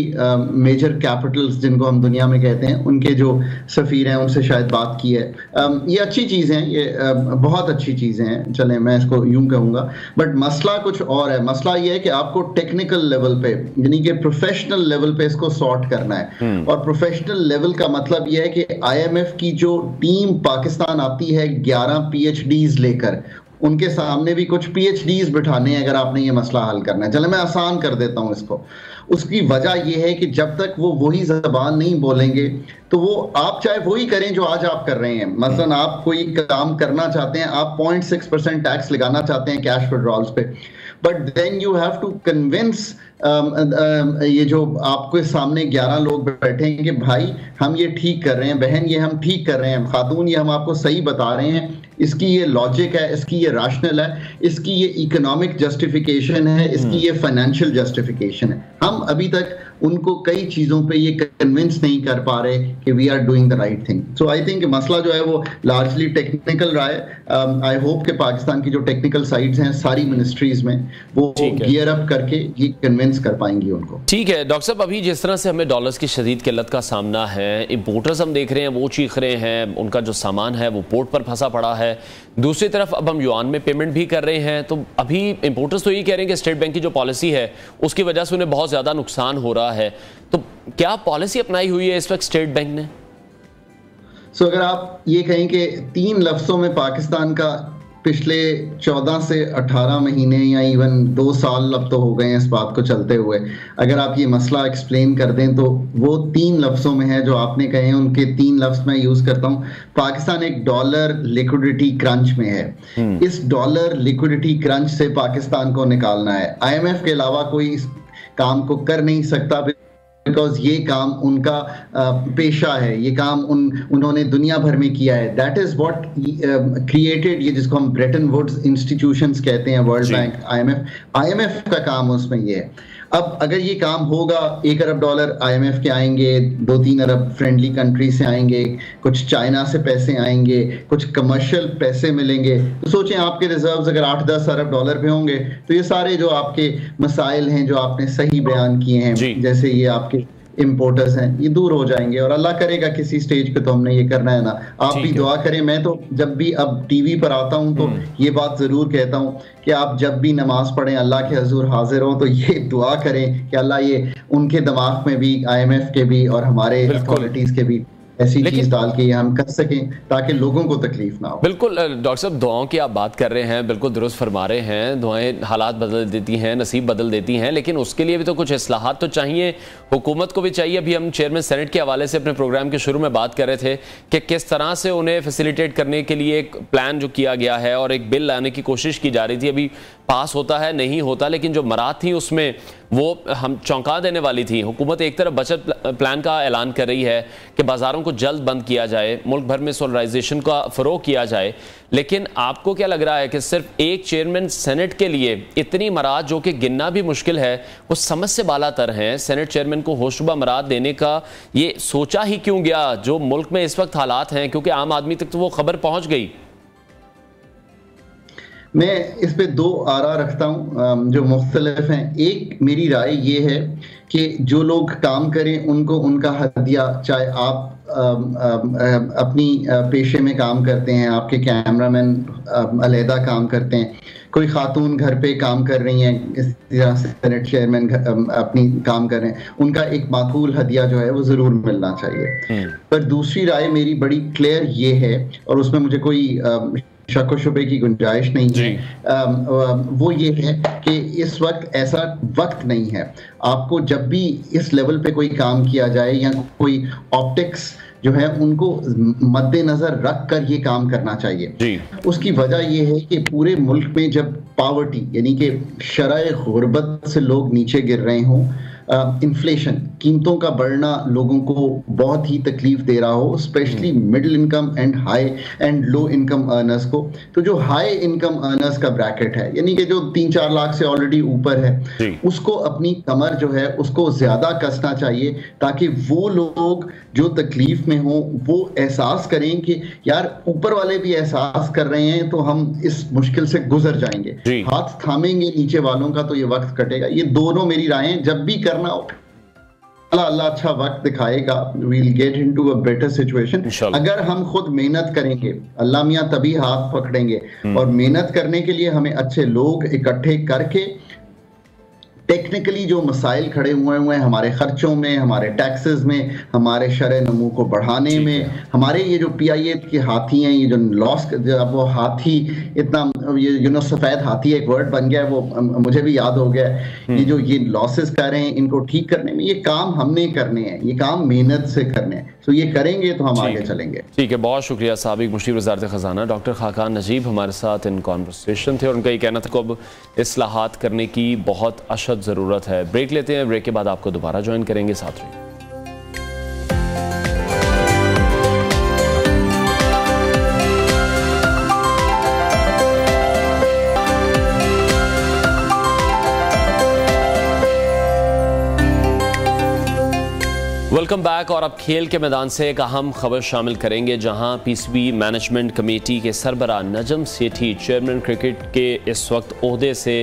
मेजर कैपिटल्स जिनको हम दुनिया में कहते हैं उनके जो सफीर हैं उनसे शायद बात की है। ये अच्छी चीज़ है, ये बहुत अच्छी चीज़ें हैं, चले मैं इसको यूं कहूँगा। बट मसला कुछ और है। मसला ये है कि आपको टेक्निकल लेवल पे यानी कि प्रोफेशनल लेवल पे इसको सॉर्ट करना है। और प्रोफेशनल लेवल का मतलब यह है कि आईएमएफ की जो टीम पाकिस्तान आती है 11 पीएचडीज लेकर, उनके सामने भी कुछ पीएचडीज बिठाने हैं अगर आपने ये मसला हल करना है। चले मैं आसान कर देता हूं इसको। उसकी वजह यह है कि जब तक वो वही जबान नहीं बोलेंगे तो वो आप चाहे वही करें जो आज आप कर रहे हैं। मसलन आप कोई काम करना चाहते हैं, आप 0.6% टैक्स लगाना चाहते हैं कैश विड्रॉल्स पे, but then you have to convince ये जो आपके सामने 11 लोग बैठे हैं कि भाई हम ये ठीक कर रहे हैं, बहन ये हम ठीक कर रहे हैं, खातून ये हम आपको सही बता रहे हैं, इसकी ये लॉजिक है, इसकी ये रैशनल है, इसकी ये इकोनॉमिक जस्टिफिकेशन है, इसकी ये फाइनेंशियल जस्टिफिकेशन है। हम अभी तक उनको कई चीज़ों पे ये कन्विंस नहीं कर पा रहे कि we are doing the right thing. So I think मसला जो है वो लार्जली टेक्निकल रहा है। आई होप कि पाकिस्तान की जो टेक्निकल साइड्स हैं सारी मिनिस्ट्रीज में वो गियर अप करके ये कन्विंस कर पाएंगी उनको। ठीक है डॉक्टर साहब, अभी जिस तरह से हमें डॉलर्स की शदीद किल्लत का सामना है, इंपोर्टर्स हम देख रहे हैं वो चीख रहे हैं, उनका जो सामान है वो पोर्ट पर फंसा पड़ा है, दूसरी तरफ अब हम युआन में पेमेंट भी कर रहे हैं। तो अभी इंपोर्टर्स तो ये कह रहे हैं कि स्टेट बैंक की जो पॉलिसी है उसकी वजह से उन्हें बहुत ज़्यादा नुकसान हो रहा है। तो क्या पॉलिसी अपनाई हुई है इस वक्त स्टेट बैंक ने? अगर आप ये कहें कि 3 लफ्ज़ों में पाकिस्तान का पिछले 14 से 18 महीने या इवन 2 साल अब तो हो गए हैं इस बात को चलते हुए, अगर आप ये मसला एक्सप्लेन कर दें तो वो 3 लफ्ज़ों में है जो आपने कहे हैं। उनके 3 लफ्ज़ मैं यूज़ करता हूँ। पाकिस्तान एक डॉलर लिक्विडिटी क्रंच में है। इस डॉलर लिक्विडिटी क्रंच से पाकिस्तान को निकालना है। आईएमएफ के अलावा कोई इस काम को कर नहीं सकता, बिकॉज ये काम उनका पेशा है, ये काम उन्होंने दुनिया भर में किया है। दैट इज व्हाट क्रिएटेड, ये जिसको हम ब्रेटन वुड्स इंस्टीट्यूशंस कहते हैं, वर्ल्ड बैंक, आईएमएफ का काम उसमें ये है। अब अगर ये काम होगा, $1 अरब आईएमएफ के आएंगे, 2-3 अरब फ्रेंडली कंट्री से आएंगे, कुछ चाइना से पैसे आएंगे, कुछ कमर्शियल पैसे मिलेंगे, तो सोचें आपके रिजर्व्स अगर $8-10 अरब पे होंगे तो ये सारे जो आपके मसाइल हैं जो आपने सही बयान किए हैं, जैसे ये आपके इम्पोर्टर्स हैं, ये दूर हो जाएंगे। और अल्लाह करेगा किसी स्टेज पे तो हमने ये करना है ना। आप भी दुआ करें। मैं तो जब भी अब टीवी पर आता हूं तो ये बात जरूर कहता हूं कि आप जब भी नमाज पढ़ें, अल्लाह के हजूर हाजिर हो, तो ये दुआ करें कि अल्लाह ये उनके दिमाग में भी, आईएमएफ के भी और हमारे अथॉरिटीज के भी ऐसी चीज डाल के हम कर सकें ताकि लोगों को तकलीफ ना हो। बिल्कुल डॉक्टर साहब, दुआओं की आप बात कर रहे हैं, बिल्कुल दुरुस्त फरमा रहे हैं। दुआएं हालात बदल देती हैं, नसीब बदल देती हैं, लेकिन उसके लिए भी तो कुछ इस्लाहात तो चाहिए, हुकूमत को भी चाहिए। अभी हम चेयरमैन सेनेट के हवाले से अपने प्रोग्राम के शुरू में बात कर रहे थे कि किस तरह से उन्हें फैसिलिटेट करने के लिए एक प्लान जो किया गया है और एक बिल लाने की कोशिश की जा रही थी। अभी पास होता है नहीं होता, लेकिन जो मरात थी उसमें वो हम चौंका देने वाली थी। हुकूमत एक तरफ बचत प्लान का ऐलान कर रही है कि बाज़ारों को जल्द बंद किया जाए, मुल्क भर में सोलराइजेशन का फ़रोग किया जाए, लेकिन आपको क्या लग रहा है कि सिर्फ एक चेयरमैन सेनेट के लिए इतनी मरात जो कि गिनना भी मुश्किल है वो समझ से बालातर हैं, सेनेट चेयरमैन को होशरुबा मरात देने का ये सोचा ही क्यों गया जो मुल्क में इस वक्त हालात हैं? क्योंकि आम आदमी तक तो वो खबर पहुँच गई। मैं इस पे 2 आरा रखता हूँ जो मुख्तलिफ हैं। एक मेरी राय ये है कि जो लोग काम करें उनको उनका हदिया, चाहे आप अपनी पेशे में काम करते हैं, आपके कैमरामैन अलहदा काम करते हैं, कोई खातून घर पे काम कर रही हैं, इस तरह से सेनेट चेयरमैन अपनी काम कर रहे हैं, उनका एक माकूल हदिया जो है वो ज़रूर मिलना चाहिए। पर दूसरी राय मेरी बड़ी क्लियर ये है, और उसमें मुझे कोई शक व शुबे की गुंजाइश नहीं है, वो ये है कि इस वक्त ऐसा वक्त नहीं है। आपको जब भी इस लेवल पे कोई काम किया जाए या कोई ऑप्टिक्स जो है उनको मद्देनजर रख कर ये काम करना चाहिए। उसकी वजह ये है कि पूरे मुल्क में जब पावर्टी यानी कि शराए गुर्बत से लोग नीचे गिर रहे हों इन्फ्लेशन, कीमतों का बढ़ना लोगों को बहुत ही तकलीफ दे रहा हो, specially middle income and high and low income earners को। तो जो हाई इनकम अर्नर्स का ब्रैकेट है, यानी कि जो 3-4 लाख से ऑलरेडी ऊपर है, उसको अपनी कमर जो है उसको ज्यादा कसना चाहिए, ताकि वो लोग जो तकलीफ में हो वो एहसास करें कि यार ऊपर वाले भी एहसास कर रहे हैं, तो हम इस मुश्किल से गुजर जाएंगे। हाथ थामेंगे नीचे वालों का तो ये वक्त कटेगा। ये दोनों मेरी राय, जब भी करना हो अल्लाह अच्छा वक्त दिखाएगा, we'll get into a better situation। अगर हम खुद मेहनत करेंगे, अल्लाह मियां तभी हाथ पकड़ेंगे। और मेहनत करने के लिए हमें अच्छे लोग इकट्ठे करके टेक्निकली जो मसाइल खड़े हुए हैं हमारे खर्चों में, हमारे टैक्सेस में, हमारे शरह नमू को बढ़ाने में, हमारे ये जो PIA के हाथी हैं, ये जो लॉस, अब वो हाथी इतना ये सफ़ेद हाथी एक वर्ड बन गया है, वो मुझे भी याद हो गया। ये जो ये लॉसेस कर रहे हैं, इनको ठीक करने में ये काम हमने करने हैं, ये काम मेहनत से करने हैं। तो ये करेंगे तो हम आगे चलेंगे। ठीक है, बहुत शुक्रिया। साबिक मुशीर वज़ारत ख़ज़ाना डॉक्टर खाकान नजीब हमारे साथ इन कॉन्वर्सेशन थे, और उनका ये कहना था कि अब इस्लाहात करने की बहुत अशद ज़रूरत है। ब्रेक लेते हैं, ब्रेक के बाद आपको दोबारा ज्वाइन करेंगे, साथ रहिए। Welcome back. और अब खेल के मैदान से एक अहम खबर शामिल करेंगे, जहां PCB मैनेजमेंट कमेटी के सरबराह नजम सेठी चेयरमैन क्रिकेट के इस वक्त ओहदे से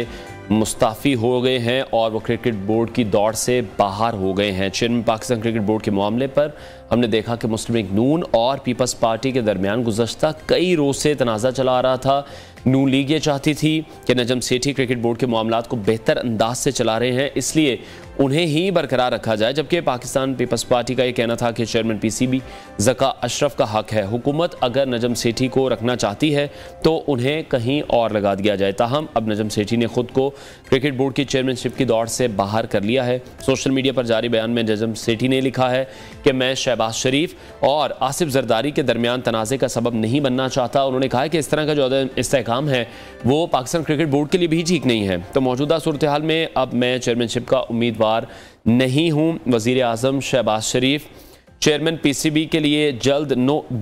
मुस्ताफ़ी हो गए हैं और वो क्रिकेट बोर्ड की दौड़ से बाहर हो गए हैं। चेयरमैन पाकिस्तान क्रिकेट बोर्ड के मामले पर हमने देखा कि मुस्लिम लीग नून और पीपल्स पार्टी के दरमियान गुज़श्ता कई रोज़ से तनाज़ा चला आ रहा था। नून लीग ये चाहती थी कि नजम सेठी क्रिकेट बोर्ड के मामलात को बेहतर अंदाज से चला रहे हैं, इसलिए उन्हें ही बरकरार रखा जाए, जबकि पाकिस्तान पीपल्स पार्टी का ये कहना था कि चेयरमैन PCB ज़का अशरफ का हक है, हुकूमत अगर नजम सेठी को रखना चाहती है तो उन्हें कहीं और लगा दिया जाए। ताहम अब नजम सेठी ने खुद को क्रिकेट बोर्ड की चेयरमैनशिप की दौड़ से बाहर कर लिया है। सोशल मीडिया पर जारी बयान में नजम सेठी ने लिखा है कि मैं शहबाज शरीफ और आसिफ जरदारी के दरमियान तनाज़े का सबब नहीं बनना चाहता। उन्होंने कहा कि इस तरह का जो इस्तेहकाम है वो पाकिस्तान क्रिकेट बोर्ड के लिए भी ठीक नहीं है। तो मौजूदा सूरत हाल में अब मैं चेयरमैनशिप का उम्मीदवार नहीं हूँ। वज़ीर आज़म शहबाज शरीफ चेयरमैन PCB के लिए जल्द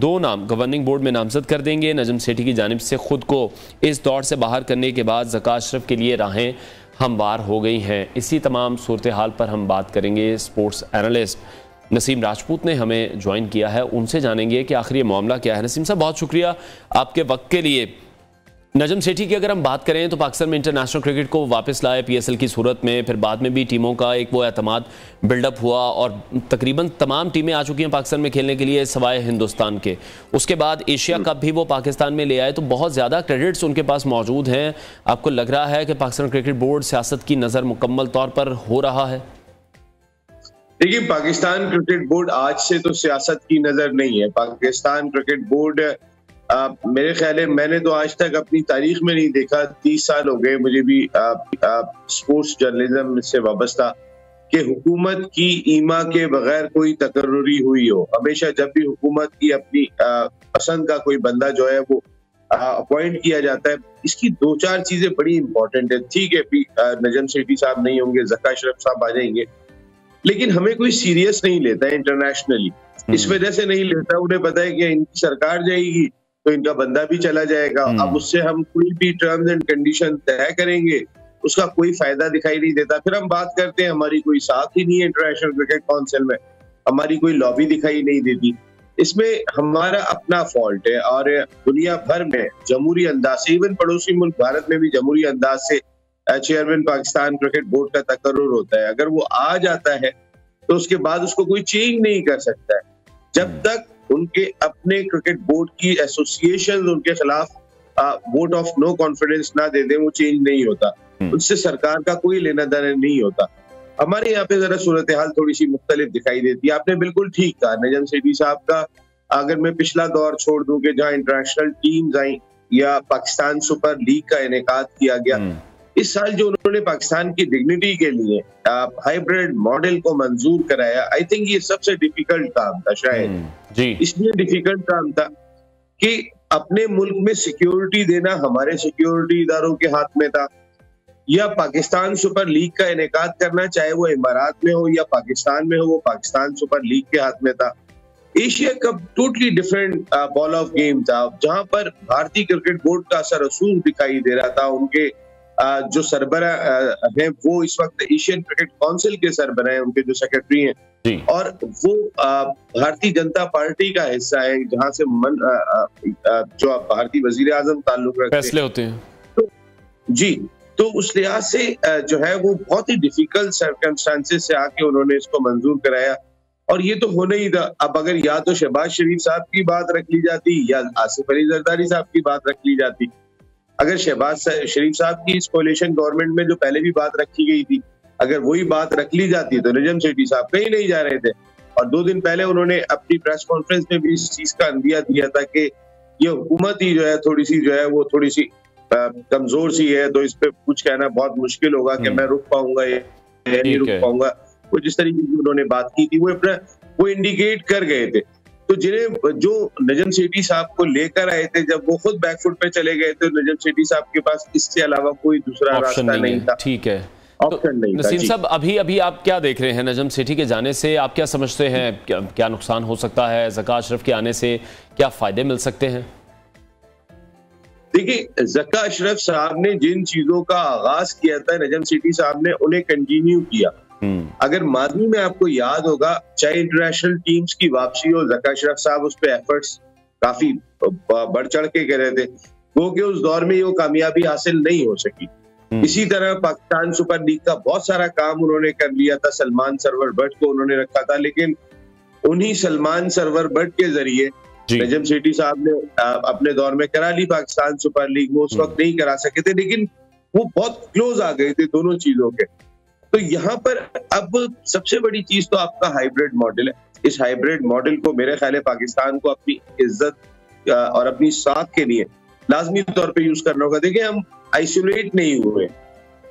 2 नाम गवर्निंग बोर्ड में नामजद कर देंगे। नजम सेठी की जानिब से खुद को इस दौर से बाहर करने के बाद ज़का अशरफ के लिए राहें हमवार हो गई हैं। इसी तमाम सूरत हाल पर हम बात करेंगे। स्पोर्ट्स एनालिस्ट नसीम राजपूत ने हमें ज्वाइन किया है, उनसे जानेंगे कि आखिर ये मामला क्या है। नसीम साहब, बहुत शुक्रिया आपके वक्त के लिए। नजम सेठी की अगर हम बात करें तो पाकिस्तान में इंटरनेशनल क्रिकेट को वापस लाए PSL की सूरत में, फिर बाद में भी टीमों का एक वो एतमाद बिल्डअप हुआ और तकरीबन तमाम टीमें आ चुकी हैं पाकिस्तान में खेलने के लिए सिवाय हिंदुस्तान के। उसके बाद एशिया कप भी वो पाकिस्तान में ले आए, तो बहुत ज़्यादा क्रेडिट्स उनके पास मौजूद हैं। आपको लग रहा है कि पाकिस्तान क्रिकेट बोर्ड सियासत की नज़र मुकम्मल तौर पर हो रहा है? देखिए, पाकिस्तान क्रिकेट बोर्ड आज से तो सियासत की नज़र नहीं है। पाकिस्तान क्रिकेट बोर्ड मेरे ख्याल है, मैंने तो आज तक अपनी तारीख में नहीं देखा, 30 साल हो गए मुझे भी स्पोर्ट्स जर्नलिज्म से वाबस्ता, कि हुकूमत की ईमा के बगैर कोई तकर्रुरी हुई हो। हमेशा जब भी हुकूमत की अपनी पसंद का कोई बंदा जो है वो अपॉइंट किया जाता है, इसकी 2-4 चीजें बड़ी इंपॉर्टेंट है। ठीक है, नजम सेठी साहब नहीं होंगे, ज़का अशरफ साहब आ जाएंगे, लेकिन हमें कोई सीरियस नहीं लेता है इंटरनेशनली। इस वजह से नहीं लेता, उन्हें पता है कि इनकी सरकार जाएगी तो इनका बंदा भी चला जाएगा। अब उससे हम कोई भी टर्म्स एंड कंडीशन तय करेंगे, उसका कोई फायदा दिखाई नहीं देता। फिर हम बात करते हैं हमारी कोई साथ ही नहीं है इंटरनेशनल क्रिकेट काउंसिल में, हमारी कोई लॉबी दिखाई नहीं देती। इसमें हमारा अपना फॉल्ट है। और दुनिया भर में जमहूरी अंदाज से, इवन पड़ोसी मुल्क भारत में भी जमहूरी अंदाज से चेयरमैन पाकिस्तान क्रिकेट बोर्ड का तकर्रुर होता है। अगर वो आ जाता है तो उसके बाद उसको कोई चेंज नहीं कर सकता है, जब तक उनके अपने क्रिकेट बोर्ड की एसोसिएशन उनके खिलाफ वोट ऑफ नो कॉन्फिडेंस ना दे दे, वो चेंज नहीं होता। उनसे सरकार का कोई लेना देना नहीं होता। हमारे यहाँ पे जरा सूरत हाल थोड़ी सी मुख्तलिफ दिखाई देती है। आपने बिल्कुल ठीक कहा, नजम सेठी साहब का अगर मैं पिछला दौर छोड़ दूं कि जहाँ इंटरनेशनल टीम्स आई या पाकिस्तान सुपर लीग का इनेकाद किया गया, इस साल जो उन्होंने पाकिस्तान की डिग्निटी के लिए हाइब्रिड मॉडल को मंजूर कराया, आई थिंक ये सबसे डिफिकल्ट काम था। शायद इसलिए डिफिकल्ट काम था कि अपने मुल्क में सिक्योरिटी देना हमारे सिक्योरिटी इदारों के हाथ में था, या पाकिस्तान सुपर लीग का इनेकाद करना, चाहे वो इमारात में हो या पाकिस्तान में हो, वो पाकिस्तान सुपर लीग के हाथ में था। Asia cup totally different ball of game था, जहां पर भारतीय क्रिकेट बोर्ड का असर रसूख दिखाई दे रहा था। उनके जो सरबरा हैं वो इस वक्त एशियन क्रिकेट काउंसिल के सरबरा हैं, उनके जो सेक्रेटरी हैं, और वो भारतीय जनता पार्टी का हिस्सा है, जहां से जो भारतीय वजीर आजम ताल्लुक रखते फैसले होते हैं। तो जी, तो उस लिहाज से जो है वो बहुत ही डिफिकल्ट सर्कमस्टांसेस से आके उन्होंने इसको मंजूर कराया, और ये तो होना ही था। अब अगर या तो शहबाज शरीफ साहब की बात रख ली जाती या आसिफ अली जरदारी साहब की बात रख ली जाती। अगर शहबाज शरीफ साहब की इस कोalition गवर्नमेंट में जो पहले भी बात रखी गई थी, अगर वही बात रख ली जाती तो नजम सेठी साहब कहीं नहीं जा रहे थे। और 2 दिन पहले उन्होंने अपनी प्रेस कॉन्फ्रेंस में भी इस चीज का अंदिया दिया था कि ये हुकूमत ही जो है थोड़ी सी कमजोर सी है, तो इस पे कुछ कहना बहुत मुश्किल होगा कि मैं रुक पाऊंगा या नहीं रुक पाऊंगा। वो जिस तरीके की उन्होंने बात की थी वो इंडिकेट कर गए थे। तो जो नजम सेठी साहब को लेकर आए थे, जब वो खुद बैकफुट पे चले गए थे, नजम सेठी साहब के पास इससे अलावा कोई दूसरा रास्ता नहीं था। ठीक है, ऑप्शन नहीं था। नसीम साहब, अभी आप क्या देख रहे हैं नजम सेठी के जाने से? आप क्या समझते हैं, क्या नुकसान हो सकता है? ज़का अशरफ के आने से क्या फायदे मिल सकते हैं? देखिए, ज़का अशरफ साहब ने जिन चीजों का आगाज किया था, नजम सेठी साहब ने उन्हें कंटिन्यू किया। अगर माजी में आपको याद होगा, चाहे इंटरनेशनल टीम्स की वापसी हो, ज़का अशरफ साहब उस पे एफर्ट्स काफी बढ़ चढ़ के कर रहे थे, क्योंकि उस दौर में वो कामयाबी हासिल नहीं हो सकी। इसी तरह पाकिस्तान सुपर लीग का बहुत सारा काम उन्होंने कर लिया था, सलमान सरवर बट को उन्होंने रखा था, लेकिन उन्हीं सलमान सरवर बट के जरिए नजम सेठी साहब ने अपने दौर में करा ली पाकिस्तान सुपर लीग। वो उस वक्त नहीं करा सके थे, लेकिन वो बहुत क्लोज आ गए थे दोनों चीजों के। तो यहाँ पर अब सबसे बड़ी चीज तो आपका हाइब्रिड मॉडल है। इस हाइब्रिड मॉडल को मेरे ख्याल है पाकिस्तान को अपनी इज्जत और अपनी साख के लिए लाजमी तौर पे यूज करना होगा। देखिए, हम आइसोलेट नहीं हुए,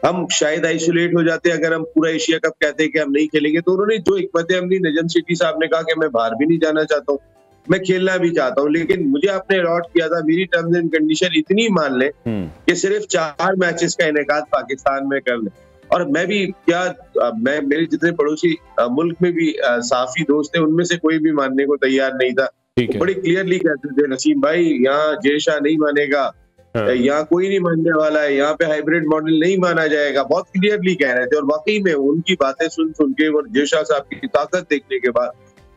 हम शायद आइसोलेट हो जाते अगर हम पूरा एशिया कप कहते हैं कि हम नहीं खेलेंगे। तो उन्होंने जो हिकमत अमली, नजम सेठी साहब ने कहा कि मैं बाहर भी नहीं जाना चाहता हूँ, मैं खेलना भी चाहता हूँ, लेकिन मुझे आपने अलॉट किया था, मेरी टर्म्स एंड कंडीशन इतनी मान ले कि सिर्फ 4 मैचेस का इनेकाद पाकिस्तान में कर ले। और मैं भी मैं मेरे जितने पड़ोसी मुल्क में भी साफी दोस्त थे, उनमें से कोई भी मानने को तैयार नहीं था। तो बड़ी क्लियरली कहते थे, नसीम भाई यहाँ जेशा नहीं मानेगा, यहाँ कोई नहीं मानने वाला है, यहाँ पे हाइब्रिड मॉडल नहीं माना जाएगा, बहुत क्लियरली कह रहे थे। और वाकई में उनकी बातें सुन के और जेशा साहब की ताकत देखने के बाद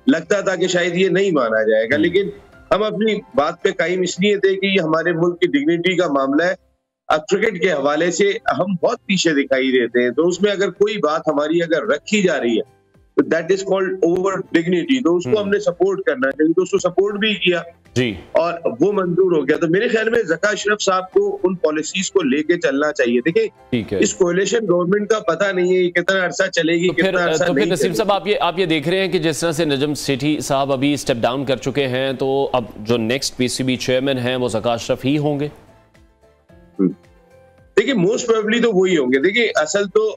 लगता था कि शायद ये नहीं माना जाएगा। लेकिन हम अपनी बात पे कायम इसलिए थे कि ये हमारे मुल्क की डिग्निटी का मामला है। अब क्रिकेट के हवाले से हम बहुत पीछे दिखाई देते हैं, तो उसमें अगर कोई बात हमारी अगर रखी जा रही है तो that is called over dignity, तो उसको हमने सपोर्ट करना चाहिए। तो उसको सपोर्ट भी किया जी, और वो मंजूर हो गया। तो मेरे ख्याल में ज़का अशरफ साहब को उन पॉलिसीज को लेके चलना चाहिए। देखिए, इस कोalition गवर्नमेंट का पता नहीं है कितना अरसा चलेगी, कितना अरसा नहीं। नसीम साहब, आप ये देख रहे हैं कि जिस तरह से नजम सेठी साहब अभी स्टेप डाउन कर चुके हैं, तो अब जो नेक्स्ट पीसीबी चेयरमैन हैं वो ज़का अशरफ ही होंगे। देखिए, मोस्ट प्रोबेबली तो वही होंगे। देखिए, असल तो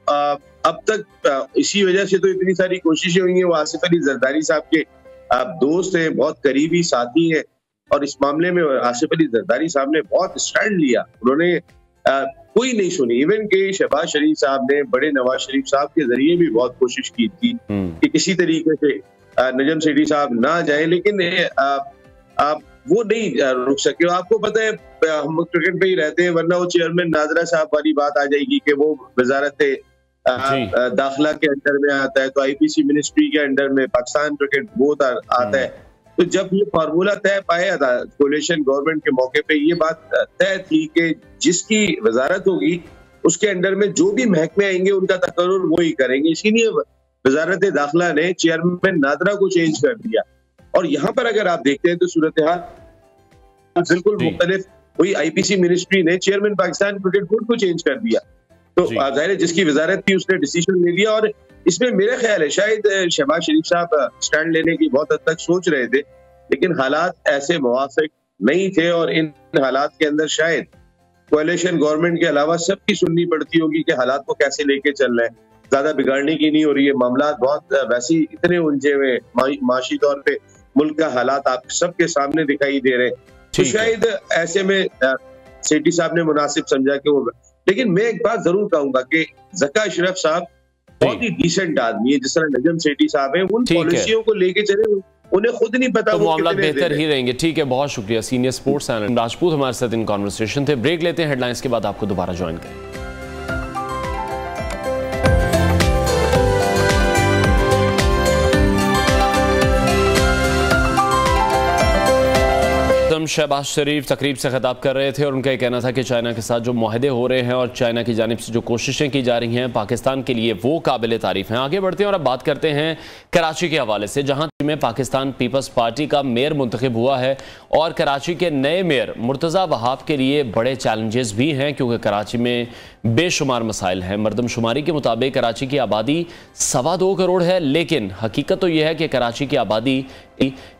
अब तक इसी वजह से तो इतनी सारी कोशिशें हुई हैं। वो आसिफ अली जरदारी साहब के दोस्त हैं, बहुत करीबी साथी हैं, और इस मामले में आसिफ अली जरदारी साहब ने बहुत स्टैंड लिया। उन्होंने कोई नहीं सुनी। इवन के शहबाज शरीफ साहब ने बड़े नवाज शरीफ साहब के जरिए भी बहुत कोशिश की थी कि किसी तरीके से नजम सेठी साहब ना जाए, लेकिन वो नहीं रुक सके। आपको पता है, हम क्रिकेट पे ही रहते हैं, वरना वो चेयरमैन नाजरा साहब वाली बात आ जाएगी कि वो वजारत दाखिला के अंडर में आता है, तो आईपीसी मिनिस्ट्री के अंडर में पाकिस्तान क्रिकेट बोर्ड आता है। तो जब ये फार्मूला तय पाया था कोalition गवर्नमेंट के मौके पे, ये बात तय थी कि जिसकी वजारत होगी उसके अंडर में जो भी महकमे आएंगे उनका तकर्रुर वो ही करेंगे। इसीलिए वजारत दाखिला ने चेयरमैन नादरा को चेंज कर दिया। और यहाँ पर अगर आप देखते हैं तो सूरत हाल बिल्कुल मुख्तलिफ। वही आईपीसी मिनिस्ट्री ने चेयरमैन पाकिस्तान क्रिकेट बोर्ड को चेंज कर दिया। तो जाहिर है जिसकी वजारत थी उसने डिसीजन ले लिया। और इसमें मेरा ख्याल है शायद शहबाज शरीफ साहब स्टैंड लेने की बहुत हद तक सोच रहे थे, लेकिन हालात ऐसे मुवाफिक नहीं थे। और इन हालात के अंदर शायद कोalition गवर्नमेंट के अलावा सबकी सुननी पड़ती होगी कि हालात को कैसे लेके चल रहे हैं। ज्यादा बिगाड़ने की नहीं हो रही है, मामला बहुत वैसे ही इतने उलझे हुए, माशी तौर पे मुल्क का हालात आप सबके सामने दिखाई दे रहे हैं। तो शायद ऐसे में सेठी साहब ने मुनासिब समझा कि वो लेकिन मैं एक बात जरूर कहूंगा कि ज़का अशरफ साहब बहुत ही डिसेंट आदमी है, जिस तरह नजम सेठी साहब है, उन पॉलिसियों को लेके चले, उन्हें खुद नहीं पता, तो मामला बेहतर ही रहेंगे। ठीक है, बहुत शुक्रिया। सीनियर स्पोर्ट्स एनालिस्ट राजपूत हमारे साथ इन कॉन्वर्सेशन थे। ब्रेक लेते हैं, हेडलाइंस के बाद आपको दोबारा ज्वाइन करें। शहबाज शरीफ तकरीब से खिताब कर रहे थे और उनका ये कहना था कि चाइना के साथ जो मुआहदे हो रहे हैं और चाइना की जानिब से जो कोशिशें की जा रही हैं पाकिस्तान के लिए वो काबिल तारीफ हैं। आगे बढ़ते हैं और अब बात करते हैं कराची के हवाले से, जहां में पाकिस्तान पीपल्स पार्टी का मेयर मुंतखब हुआ है और कराची के नए मेयर मुर्तज़ा वहाब के लिए बड़े चैलेंजेस भी हैं, क्योंकि कराची में बेशुमार मसाइल हैं। मरदमशुमारी के मुताबिक कराची की आबादी 2.25 करोड़ है, लेकिन हकीकत तो यह है कि कराची की आबादी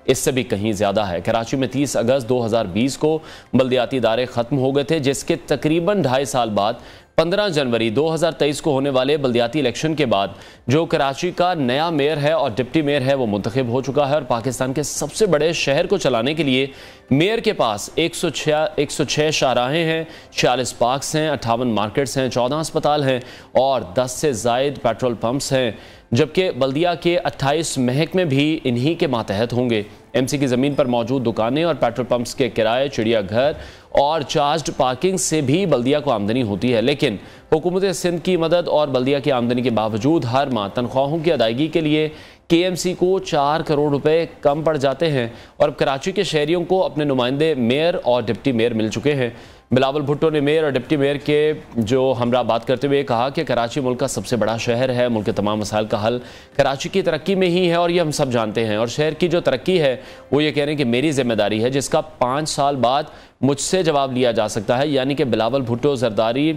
इससे भी कहीं ज़्यादा है। कराची में 30 अगस्त 2020 को बल्दियाती इदारे ख़त्म हो गए थे, जिसके तकरीबन 2.5 साल बाद 15 जनवरी 2023 को होने वाले बल्दियाती इलेक्शन के बाद जो कराची का नया मेयर है और डिप्टी मेयर है वो मुंतखब हो चुका है। और पाकिस्तान के सबसे बड़े शहर को चलाने के लिए मेयर के पास 106 शाहराहें हैं, 46 पार्क्स हैं, 58 मार्केट्स हैं, 14 अस्पताल हैं और 10 से ज़ायद पेट्रोल पंप्स हैं, जबकि बल्दिया के 28 महकमे भी इन्हीं के मातहत होंगे। एमसी की ज़मीन पर मौजूद दुकानें और पेट्रोल पंप्स के किराए, चिड़ियाघर और चार्ज्ड पार्किंग से भी बल्दिया को आमदनी होती है, लेकिन हुकूमत सिंध की मदद और बल्दिया की आमदनी के बावजूद हर माह तनख्वाहों की अदायगी के लिए केएमसी को 4 करोड़ रुपए कम पड़ जाते हैं। और अब कराची के शहरियों को अपने नुमाइंदे मेयर और डिप्टी मेयर मिल चुके हैं। बिलावल भुट्टो ने मेयर और डिप्टी मेयर के जो हमरा बात करते हुए कहा कि कराची मुल्क का सबसे बड़ा शहर है, मुल्क के तमाम मसाइल का हल कराची की तरक्की में ही है और ये हम सब जानते हैं। और शहर की जो तरक्की है वो ये कह रहे हैं कि मेरी जिम्मेदारी है, जिसका 5 साल बाद मुझसे जवाब लिया जा सकता है। यानी कि बिलावल भुट्टो जरदारी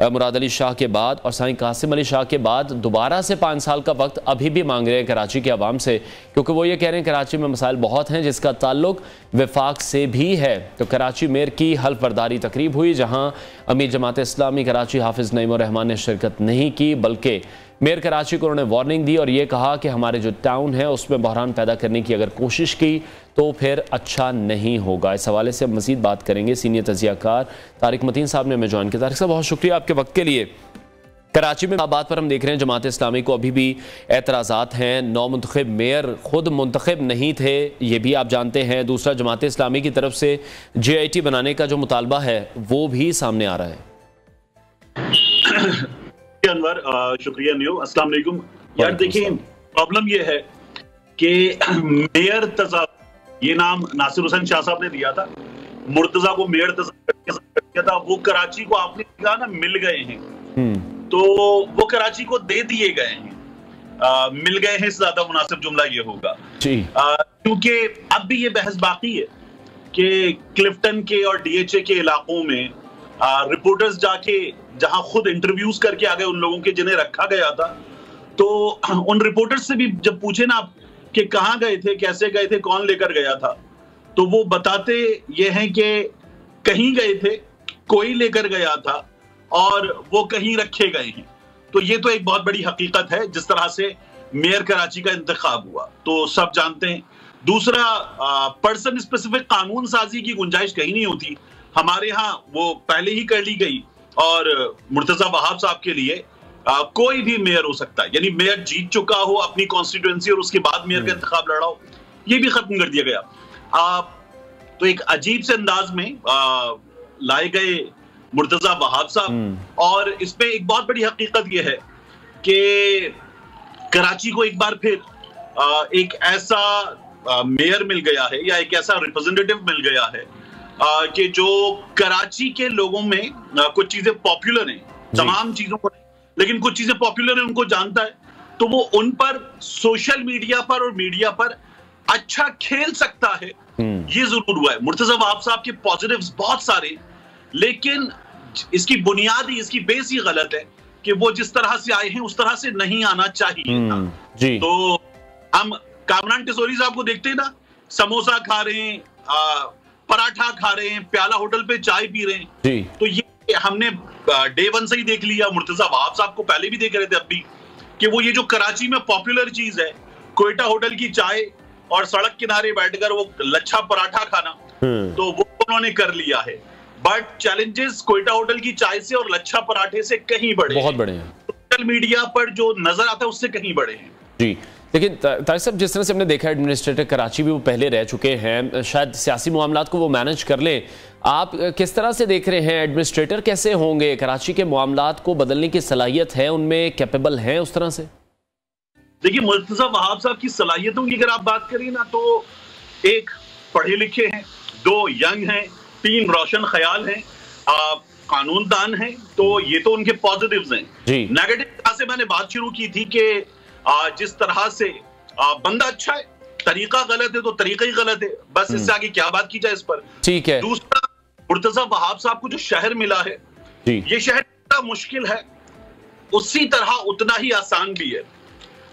मुराद अली शाह के बाद और साईं कासिम अली शाह के बाद दोबारा से 5 साल का वक्त अभी भी मांग रहे हैं कराची के अवाम से, क्योंकि वो ये कह रहे हैं कराची में मसाइल बहुत हैं जिसका ताल्लुक वफाक से भी है। तो कराची मेयर की हल्फ बर्दारी तकरीब हुई, जहां अमीर जमात इस्लामी कराची हाफिज नईम रहमान ने शिरकत नहीं की, बल्कि मेयर कराची को उन्होंने वार्निंग दी और ये कहा कि हमारे जो टाउन है उसमें बहरान पैदा करने की अगर कोशिश की तो फिर अच्छा नहीं होगा। इस हवाले से अब मज़ीद बात करेंगे। सीनियर तजियाकार तारिक मतीन साहब ने हमें ज्वाइन किया। तारिक साहब, बहुत शुक्रिया आपके वक्त के लिए। कराची में बात पर हम देख रहे हैं जमात इस्लामी को अभी भी एतराज़ात हैं, नौ मुंतखब मेयर खुद मुंतखब नहीं थे, ये भी आप जानते हैं। दूसरा, जमात इस्लामी की तरफ से JIT बनाने का जो मुतालबा है वो भी सामने आ रहा है। अनवर, शुक्रिया न्यू, अस्सलाम वालेकुम। यार देखिए, प्रॉब्लम ये है कि मेयर तज़ा, ये नाम नासिर हुसैन शाह साहब ने दिया था, मुर्तजा को मेयर तज़ा था, वो कराची को आपने कहा ना मिल गए हैं, तो वो कराची को दे दिए गए हैं। मिल गए हैं, ज्यादा मुनासिब जुमला ये होगा, क्योंकि अब भी ये बहस बाकी है कि क्लिफ्टन के और DHA के इलाकों में रिपोर्टर्स जाके जहां खुद इंटरव्यूज करके आ गए उन लोगों के जिन्हें रखा गया था, तो उन रिपोर्टर्स से भी जब पूछे ना आप कि कहां गए थे, कैसे गए थे, कौन लेकर गया था, तो वो बताते ये हैं कि कहीं गए थे, कोई लेकर गया था और वो कहीं रखे गए हैं। तो ये तो एक बहुत बड़ी हकीकत है जिस तरह से मेयर कराची का इंतखाब हुआ, तो सब जानते हैं। दूसरा, पर्सन स्पेसिफिक कानून साजी की गुंजाइश कहीं नहीं होती। हमारे यहाँ वो पहले ही कर ली गई और मुर्तजा वहाब साहब के लिए कोई भी मेयर हो सकता है, यानी मेयर जीत चुका हो अपनी कॉन्स्टिट्यूएंसी और उसके बाद मेयर का इंतखाब लड़ा हो, ये भी खत्म कर दिया गया। तो एक अजीब से अंदाज में लाए गए मुर्तजा वहाब साहब। और इसमें एक बहुत बड़ी हकीकत यह है कि कराची को एक बार फिर एक ऐसा मेयर मिल गया है या एक ऐसा रिप्रेजेंटेटिव मिल गया है कि जो कराची के लोगों में कुछ चीजें पॉपुलर हैं, तमाम चीजों को, लेकिन कुछ चीजें पॉपुलर हैं, उनको जानता है, तो वो उन पर सोशल मीडिया पर और मीडिया पर अच्छा खेल सकता है। ये जरूर हुआ है। मुर्तजा वहाब साहब के पॉजिटिव्स बहुत सारे, लेकिन इसकी बुनियादी, इसकी बेस ही गलत है कि वो जिस तरह से आए हैं उस तरह से नहीं आना चाहिए था। तो हम कामरान टिसोरी साहब को देखते हैं ना, समोसा खा रहे हैं, पराठा खा रहे हैं, प्याला होटल पे चाय पी रहे हैं, तो ये हमने डे 1 से ही देख लिया। मुर्तजा वहाब साहब को पहले भी देख रहे थे अब भी, कि वो ये जो कराची में पॉपुलर चीज है, कोयटा होटल की चाय और सड़क किनारे बैठकर वो लच्छा पराठा खाना, तो वो उन्होंने कर लिया है। बट चैलेंजेस कोयटा होटल की चाय से और लच्छा पराठे से कहीं बड़े, बहुत बड़े हैं। सोशल मीडिया पर जो नजर आता है उससे कहीं बड़े हैं। जी, लेकिन तारिक साहब, जिस तरह से हमने देखा एडमिनिस्ट्रेटर कराची भी वो पहले रह चुके हैं, शायद सियासी मामलात को वो मैनेज कर लें। आप किस तरह से देख रहे हैं, एडमिनिस्ट्रेटर कैसे होंगे? कराची के मामलात को बदलने की सलाहियत है उनमें, कैपेबल हैं उस तरह से? देखिए, मुर्तजा वहाब साहब की सलाहियतों की अगर आप बात करें ना, तो एक पढ़े लिखे हैं, 2 यंग हैं, 3 रोशन ख्याल हैं, कानूनदान हैं, तो ये तो उनके पॉजिटिव्स हैं। नेगेटिव तरह से मैंने बात शुरू की थी कि जिस तरह से बंदा अच्छा है, तरीका गलत है तो तरीका ही गलत है, बस इससे आगे क्या बात की जाए इस पर। ठीक है। दूसरा, मुर्तजा वहाब साहब को जो शहर मिला है, ये शहर इतना मुश्किल है, उसी तरह उतना ही आसान भी है।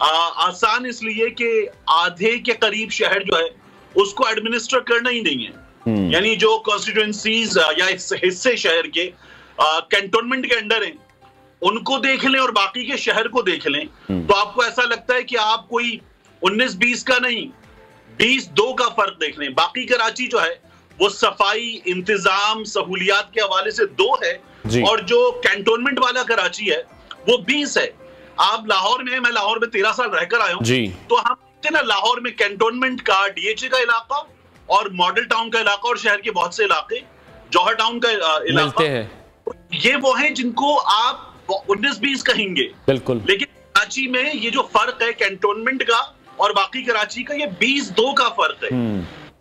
आसान इसलिए कि आधे के करीब शहर जो है उसको एडमिनिस्टर करना ही नहीं है, यानी जो कॉन्स्टिट्यूएंसीज या हिस्से शहर के कैंटोनमेंट के अंडर हैं उनको देख लें और बाकी के शहर को देख लें, तो आपको ऐसा लगता है कि आप कोई 19-20 का नहीं, 20-2 का फर्क देख लें। बाकी कराची जो है वो सफाई, इंतजाम, सहूलियात के हवाले से 2 है, और जो कैंटोनमेंट वाला कराची है वो 20 है। आप लाहौर में, मैं लाहौर में 13 साल रहकर आया हूं, तो हम देखते ना, लाहौर में कैंटोनमेंट का, DHA का इलाका और मॉडल टाउन का इलाका और शहर के बहुत से इलाके, जौहर टाउन का इलाका, ये वो हैं जिनको आप 19-20 कहेंगे, बिल्कुल। लेकिन कराची में ये जो फर्क है कैंटोनमेंट का और बाकी कराची का, ये 20-2 का फर्क है।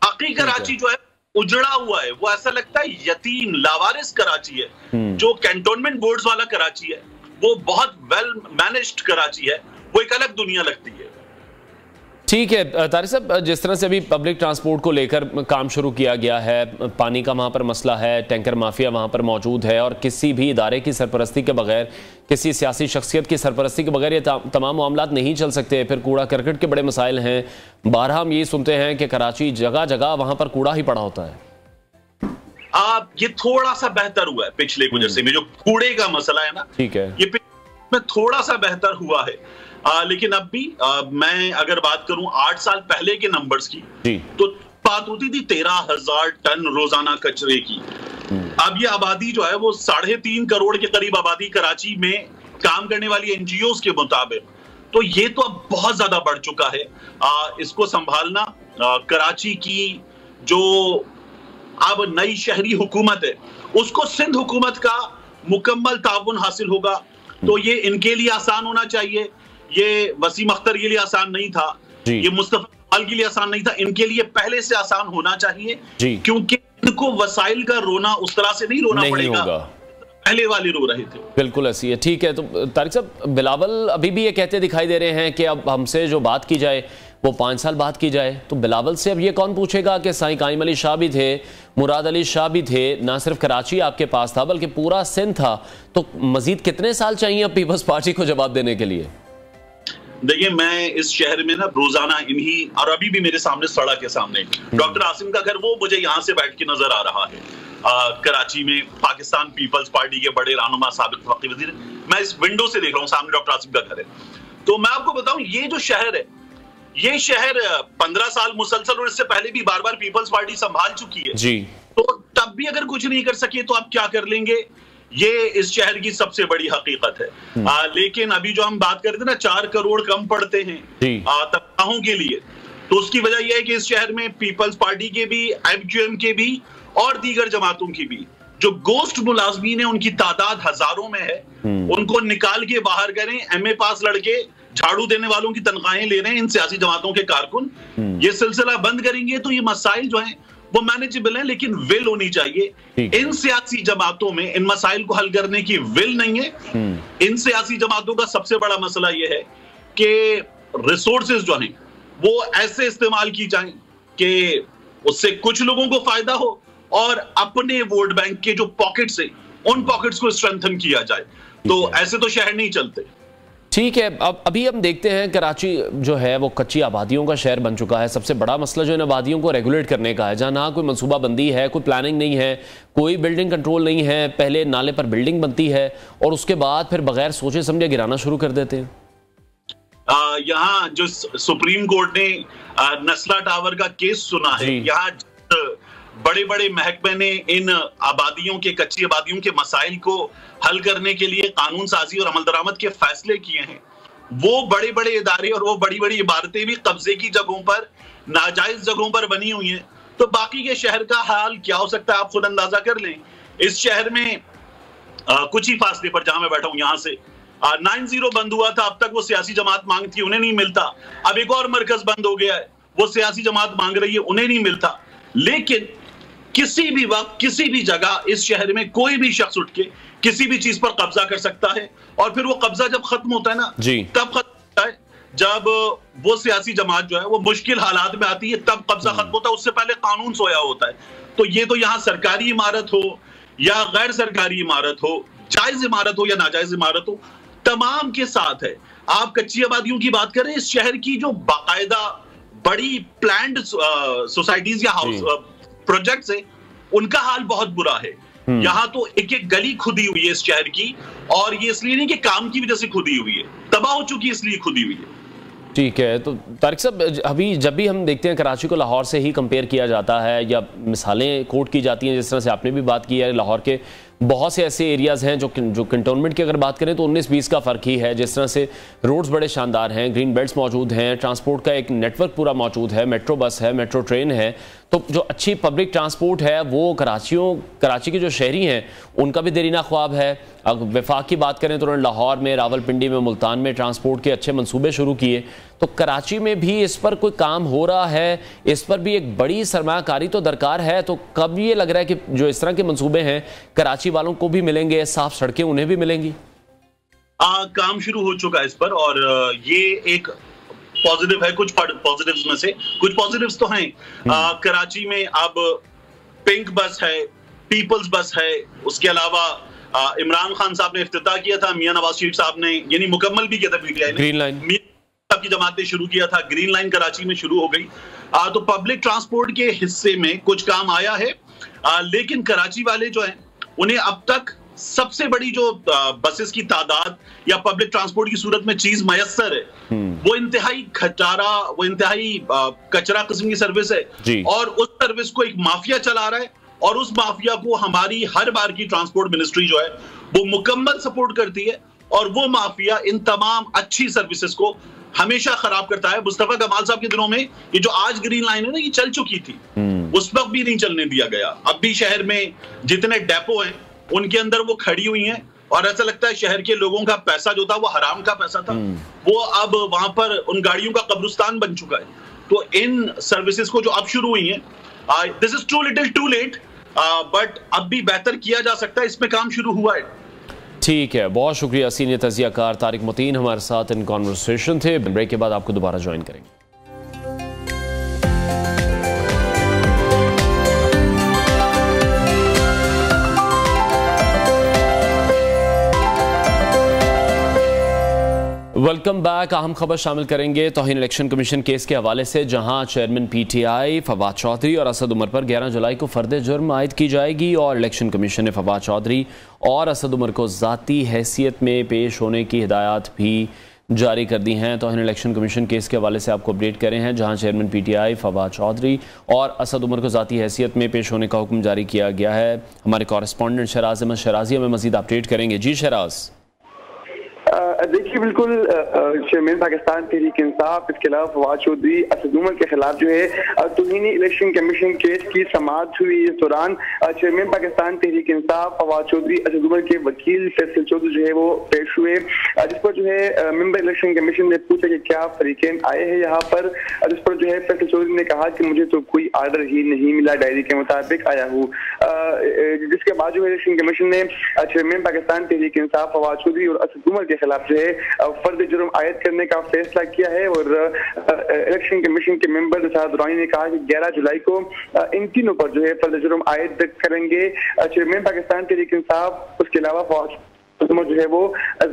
बाकी कराची जो है उजड़ा हुआ है, वो ऐसा लगता है यतीम लावारिस कराची है। जो कैंटोनमेंट बोर्ड्स वाला कराची है वो बहुत वेल मैनेज्ड कराची है, वो एक अलग दुनिया लगती है। ठीक है तारिक साहब, जिस तरह से अभी पब्लिक ट्रांसपोर्ट को लेकर काम शुरू किया गया है, पानी का वहाँ पर मसला है, टैंकर माफिया वहाँ पर मौजूद है, और किसी भी इदारे की सरपरस्ती के बगैर, किसी सियासी शख्सियत की सरपरस्ती के बगैर ये तमाम मामलात नहीं चल सकते। फिर कूड़ा करकट के बड़े मसाइल हैं, बारहा हम ये सुनते हैं कि कराची जगह जगह वहाँ पर कूड़ा ही पड़ा होता है। ये थोड़ा सा बेहतर हुआ है पिछले कुछ अरसे में, जो कूड़े का मसला है ना, ठीक है, ये में थोड़ा सा बेहतर हुआ है। लेकिन अब भी मैं अगर बात करूं 8 साल पहले के नंबर्स की, तो बात होती थी 13,000 टन रोजाना कचरे की। अब ये आबादी जो है वो 3.5 करोड़ के करीब आबादी कराची में काम करने वाली एनजीओज के मुताबिक, तो ये तो अब बहुत ज्यादा बढ़ चुका है। इसको संभालना कराची की जो अब नई शहरी हुकूमत है, उसको सिंध हुकूमत का मुकम्मल ताउन हासिल होगा, तो ये इनके लिए आसान होना चाहिए। ये वसीम अख्तर के लिए आसान नहीं था, ये मुस्तफा कमाल के लिए आसान नहीं था, इनके लिए पहले से आसान होना चाहिए, क्योंकि इनको वसाइल का रोना उस तरह से नहीं रोना पड़ेगा, पहले वाले रो रहे थे। बिल्कुल ऐसी है। ठीक है, तो तारिक साहब, बिलावल अभी भी ये कहते दिखाई दे रहे हैं कि अब हमसे जो बात की जाए वो 5 साल बाद की जाए, तो बिलावल से अब ये कौन पूछेगा कि साईं काइम अली शाह भी थे, मुराद अली शाह भी थे, ना सिर्फ कराची आपके पास था बल्कि पूरा सिंध था, तो मजीद कितने साल चाहिए अब पीपल्स पार्टी को जवाब देने के लिए? देखिए, मैं इस शहर में ना रोजाना इन्हीं, और अभी भी मेरे सामने सड़क के सामने डॉक्टर आसिम का घर, वो मुझे यहाँ से बैठ के नजर आ रहा है। कराची में पाकिस्तान पीपल्स पार्टी के बड़े रहनुमा साबिक वकील वजीर, मैं इस विंडो से देख रहा हूँ, सामने डॉक्टर आसिम का घर है। तो मैं आपको बताऊं, ये जो शहर है, ये शहर 15 साल मुसलसल, और इससे पहले भी बार बार पीपल्स पार्टी संभाल चुकी है जी। तो तब भी अगर कुछ नहीं कर सके तो आप क्या कर लेंगे, ये इस शहर की सबसे बड़ी हकीकत है। लेकिन अभी जो हम बात करते हैं ना, 4 करोड़ कम पड़ते हैं तनख्वाहों के लिए, तो उसकी वजह यह है कि इस शहर में पीपल्स पार्टी के भी, MQM के भी और दीगर जमातों की भी जो गोस्ट मुलाजमीन है उनकी तादाद हजारों में है, उनको निकाल के बाहर करें। MA पास लड़के झाड़ू देने वालों की तनख्वाहें ले रहे हैं इन सियासी जमातों के कारकुन, ये सिलसिला बंद करेंगे तो ये मसाइल जो हैं वो मैनेजेबल है, लेकिन विल होनी चाहिए। इन सियासी जमातों में इन मसाइल को हल करने की विल नहीं है। इन सियासी जमातों का सबसे बड़ा मसला यह है कि रिसोर्सेज जो हैं वो ऐसे इस्तेमाल की जाएं कि उससे कुछ लोगों को फायदा हो और अपने वोट बैंक के जो पॉकेट्स हैं उन पॉकेट्स को स्ट्रेंथन किया जाए। तो ऐसे तो शहर नहीं चलते। ठीक है, अब अभी हम देखते हैं कराची जो है वो कच्ची आबादियों का शहर बन चुका है। सबसे बड़ा मसला जो इन आबादियों को रेगुलेट करने का है, जहाँ ना कोई मनसूबाबंदी है, कोई प्लानिंग नहीं है, कोई बिल्डिंग कंट्रोल नहीं है। पहले नाले पर बिल्डिंग बनती है और उसके बाद फिर बगैर सोचे समझे गिराना शुरू कर देते हैं। यहाँ जो सुप्रीम कोर्ट ने नस्ला टावर का केस सुना है, यहाँ बड़े बड़े महकमे ने इन आबादियों के, कच्ची आबादियों के मसाइल को हल करने के लिए कानून साजी और अमल दरामद के फैसले किए हैं, वो बड़े बड़े इदारे और वो बड़ी बड़ी इमारतें भी कब्जे की जगहों पर, नाजायज जगहों पर बनी हुई हैं, तो बाकी के शहर का हाल क्या हो सकता है आप खुद अंदाजा कर लें। इस शहर में कुछ ही फासले पर जहां मैं बैठा हूं, यहां से 9-0 बंद हुआ था, अब तक वो सियासी जमात मांगती है, उन्हें नहीं मिलता। अब एक और मरकज बंद हो गया है, वो सियासी जमात मांग रही है, उन्हें नहीं मिलता। लेकिन किसी भी वक्त, किसी भी जगह इस शहर में कोई भी शख्स उठ के किसी भी चीज पर कब्जा कर सकता है, और फिर वो कब्जा जब खत्म होता है ना, तब खत्म होता है जब वो सियासी जमात जो है वो मुश्किल हालात में आती है, तब कब्जा खत्म होता है, उससे पहले कानून सोया होता है। तो ये तो यहाँ सरकारी इमारत हो या गैर सरकारी इमारत हो, जायज इमारत हो या नाजायज इमारत हो, तमाम के साथ है। आप कच्ची आबादियों की बात करें, इस शहर की जो बाकायदा बड़ी प्लान्ड सोसाइटीज या हाउस प्रोजेक्ट्स है, उनका हाल बहुत बुरा है। यहाँ तो एक एक गली खुदी हुई है इस शहर की, और ये इसलिए नहीं कि काम की वजह से खुदी हुई है, तबाह हो चुकी है इसलिए खुदी हुई है। ठीक है, तो तारिक साहब, अभी जब भी हम देखते हैं कराची को लाहौर से ही कंपेयर किया जाता है या मिसालें कोट की जाती हैं, जिस तरह से आपने भी बात की है, लाहौर के बहुत से ऐसे एरियाज़ हैं जो कंटोनमेंट की अगर बात करें तो 19-20 का फ़र्क ही है। जिस तरह से रोड्स बड़े शानदार हैं, ग्रीन बेल्ट्स मौजूद हैं, ट्रांसपोर्ट का एक नेटवर्क पूरा मौजूद है, मेट्रो बस है, मेट्रो ट्रेन है, तो जो अच्छी पब्लिक ट्रांसपोर्ट है वो कराची के जो शहरी हैं उनका भी देरीना ख्वाब है। अगर वफाक की बात करें तो उन्होंने लाहौर में, रावलपिंडी में, मुल्तान में ट्रांसपोर्ट के अच्छे मंसूबे शुरू किए, तो कराची में भी इस पर कोई काम हो रहा है, इस पर भी एक बड़ी सरमायाकारी तो दरकार है। तो कब ये लग रहा है कि जो इस तरह के मंसूबे हैं कराची वालों को भी मिलेंगे, साफ सड़कें उन्हें भी मिलेंगी? काम शुरू हो चुका है इस पर, और ये एक पॉजिटिव है। कुछ पॉजिटिव्स में से कुछ पॉजिटिव्स तो हैं। कराची में अब पिंक बस है, पीपल्स बस है, उसके अलावा इमरान खान साहब ने इफ्तिताह किया था, मियां नवाज शरीफ साहब ने यानी मुकम्मल भी किया था, ग्रीन लाइन की जमात ने शुरू किया था, ग्रीन लाइन कराची में शुरू हो गई। तो पब्लिक ट्रांसपोर्ट के हिस्से में कुछ काम आया है, लेकिन कराची वाले जो हैं उन्हें अब तक सबसे बड़ी जो बसेस की तादाद या पब्लिक ट्रांसपोर्ट की सूरत में चीज मयसर है, वो इंतहाई खटारा, वो इंतहाई कचरा किस्म की सर्विस है, और उस सर्विस को एक माफिया चला रहा है, और उस माफिया को हमारी हर बार की ट्रांसपोर्ट मिनिस्ट्री जो है वो मुकम्मल सपोर्ट करती है, और वो माफिया इन तमाम अच्छी सर्विसेज को हमेशा खराब करता है। मुस्तफा कमाल साहब के दिनों में ये जो आज ग्रीन लाइन है ना, ये चल चुकी थी, उस वक्त भी नहीं चलने दिया गया। अब भी शहर में जितने डेपो हैं उनके अंदर वो खड़ी हुई हैं, और ऐसा लगता है शहर के लोगों का पैसा जो था वो हराम का पैसा था, वो अब वहां पर उन गाड़ियों का कब्रिस्तान बन चुका है। तो इन सर्विसेज को जो अब शुरू हुई हैं, this is too little too late, but अब भी बेहतर किया जा सकता है, इसमें काम शुरू हुआ है। ठीक है, बहुत शुक्रिया। सीनियर तजियाकार तारिक मोतीन हमारे साथ इन कॉन्वर्सेशन थे। ब्रेक के बाद आपको दोबारा ज्वाइन करेंगे। Welcome back. अहम खबर शामिल करेंगे तौहीन इलेक्शन कमीशन केस के हवाले से, जहां चेयरमैन पीटीआई फवाद चौधरी और असद उमर पर 11 जुलाई को फर्द जुर्म आयद की जाएगी, और इलेक्शन कमीशन ने फवाद चौधरी और असद उमर को ज़ाती हैसियत में पेश होने की हिदायत भी जारी कर दी हैं। तौहीन इलेक्शन कमीशन केस के हवाले से आपको अपडेट करें हैं, जहां चेयरमैन पीटीआई फवाद चौधरी और असद उमर को ज़ाती हैसियत में पेश होने का हुक्म जारी किया गया है। हमारे कॉरेस्पॉन्डेंट शहराज अहमद शहराजी हमें मज़ीद अपडेट करेंगे। जी शहराज। देखिए, बिल्कुल चेयरमैन पाकिस्तान तहरीक इंसाफ, इसके अलावा फवाद चौधरी, असद उमर के खिलाफ जो है तौहीनी इलेक्शन कमीशन केस की समाअत हुई। इस दौरान चेयरमैन पाकिस्तान तहरीक इंसाफ फवाद चौधरी, असद उमर के वकील फैसल चौधरी जो है वो पेश हुए, जिस पर जो है मेंबर इलेक्शन कमीशन ने पूछा कि क्या फरीकेन आए हैं यहाँ पर, जिस पर जो है फैसल चौधरी ने कहा कि मुझे तो कोई आर्डर ही नहीं मिला, डायरी के मुताबिक आया हूँ। जिसके बाद जो है इलेक्शन कमीशन ने चेयरमैन पाकिस्तान तहरीक इंसाफ फवाद चौधरी और असद उमर के खिलाफ जो है फर्द जुर्म आयद करने का फैसला किया है, और इलेक्शन कमीशन के मेंबर निसार दुरानी ने कहा कि 11 जुलाई को इन तीनों पर जो है फर्द जुर्म आयद करेंगे। चेयरमैन पाकिस्तान तहरीक इंसाफ, उसके अलावा फवाद उमर जो है वो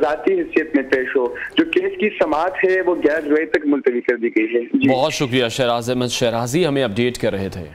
जाती हैसियत में पेश हो। जो केस की समाअत है वो 11 जुलाई तक मुलतवी कर दी गई है। बहुत शुक्रिया। शहराज अहमद शहराजी हमें अपडेट कर रहे थे।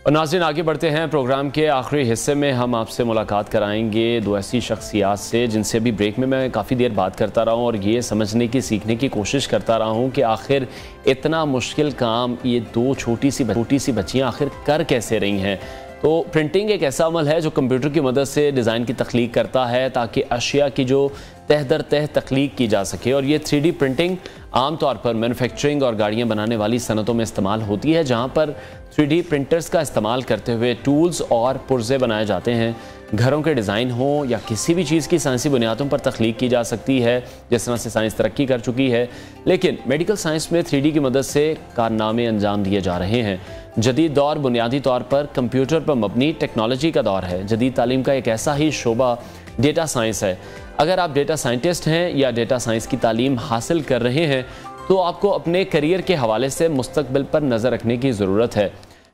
और नाज़रीन, आगे बढ़ते हैं। प्रोग्राम के आखिरी हिस्से में हम आपसे मुलाकात कराएंगे दो ऐसी शख्सियात से जिनसे अभी ब्रेक में मैं काफ़ी देर बात करता रहा हूँ और ये समझने की, सीखने की कोशिश करता रहा हूँ कि आखिर इतना मुश्किल काम ये दो छोटी सी बच्चियाँ आखिर कर कैसे रही हैं। तो प्रिंटिंग एक ऐसा अमल है जो कंप्यूटर की मदद से डिज़ाइन की तख्लीक करता है ताकि अशिया की जो तह दर तह तख्लीक की जा सके। और ये 3D प्रिंटिंग आमतौर पर मैन्युफैक्चरिंग और गाड़ियाँ बनाने वाली सनतों में इस्तेमाल होती है, जहाँ पर 3D प्रिंटर्स का इस्तेमाल करते हुए टूल्स और पुर्जे बनाए जाते हैं। घरों के डिज़ाइन हो या किसी भी चीज़ की साइंसी बुनियादों पर तख्लीक की जा सकती है, जिस तरह से साइंस तरक्की कर चुकी है। लेकिन मेडिकल साइंस में 3D की मदद से कारनामे अंजाम दिए जा रहे हैं। जदीद दौर बुनियादी तौर पर कंप्यूटर पर मबनी टेक्नोलॉजी का दौर है। जदीद तालीम का एक ऐसा ही शोबा डेटा साइंस है। अगर आप डेटा साइंटिस्ट हैं या डेटा साइंस की तालीम हासिल कर रहे हैं तो आपको अपने करियर के हवाले से मुस्तकबिल पर नज़र रखने की ज़रूरत है।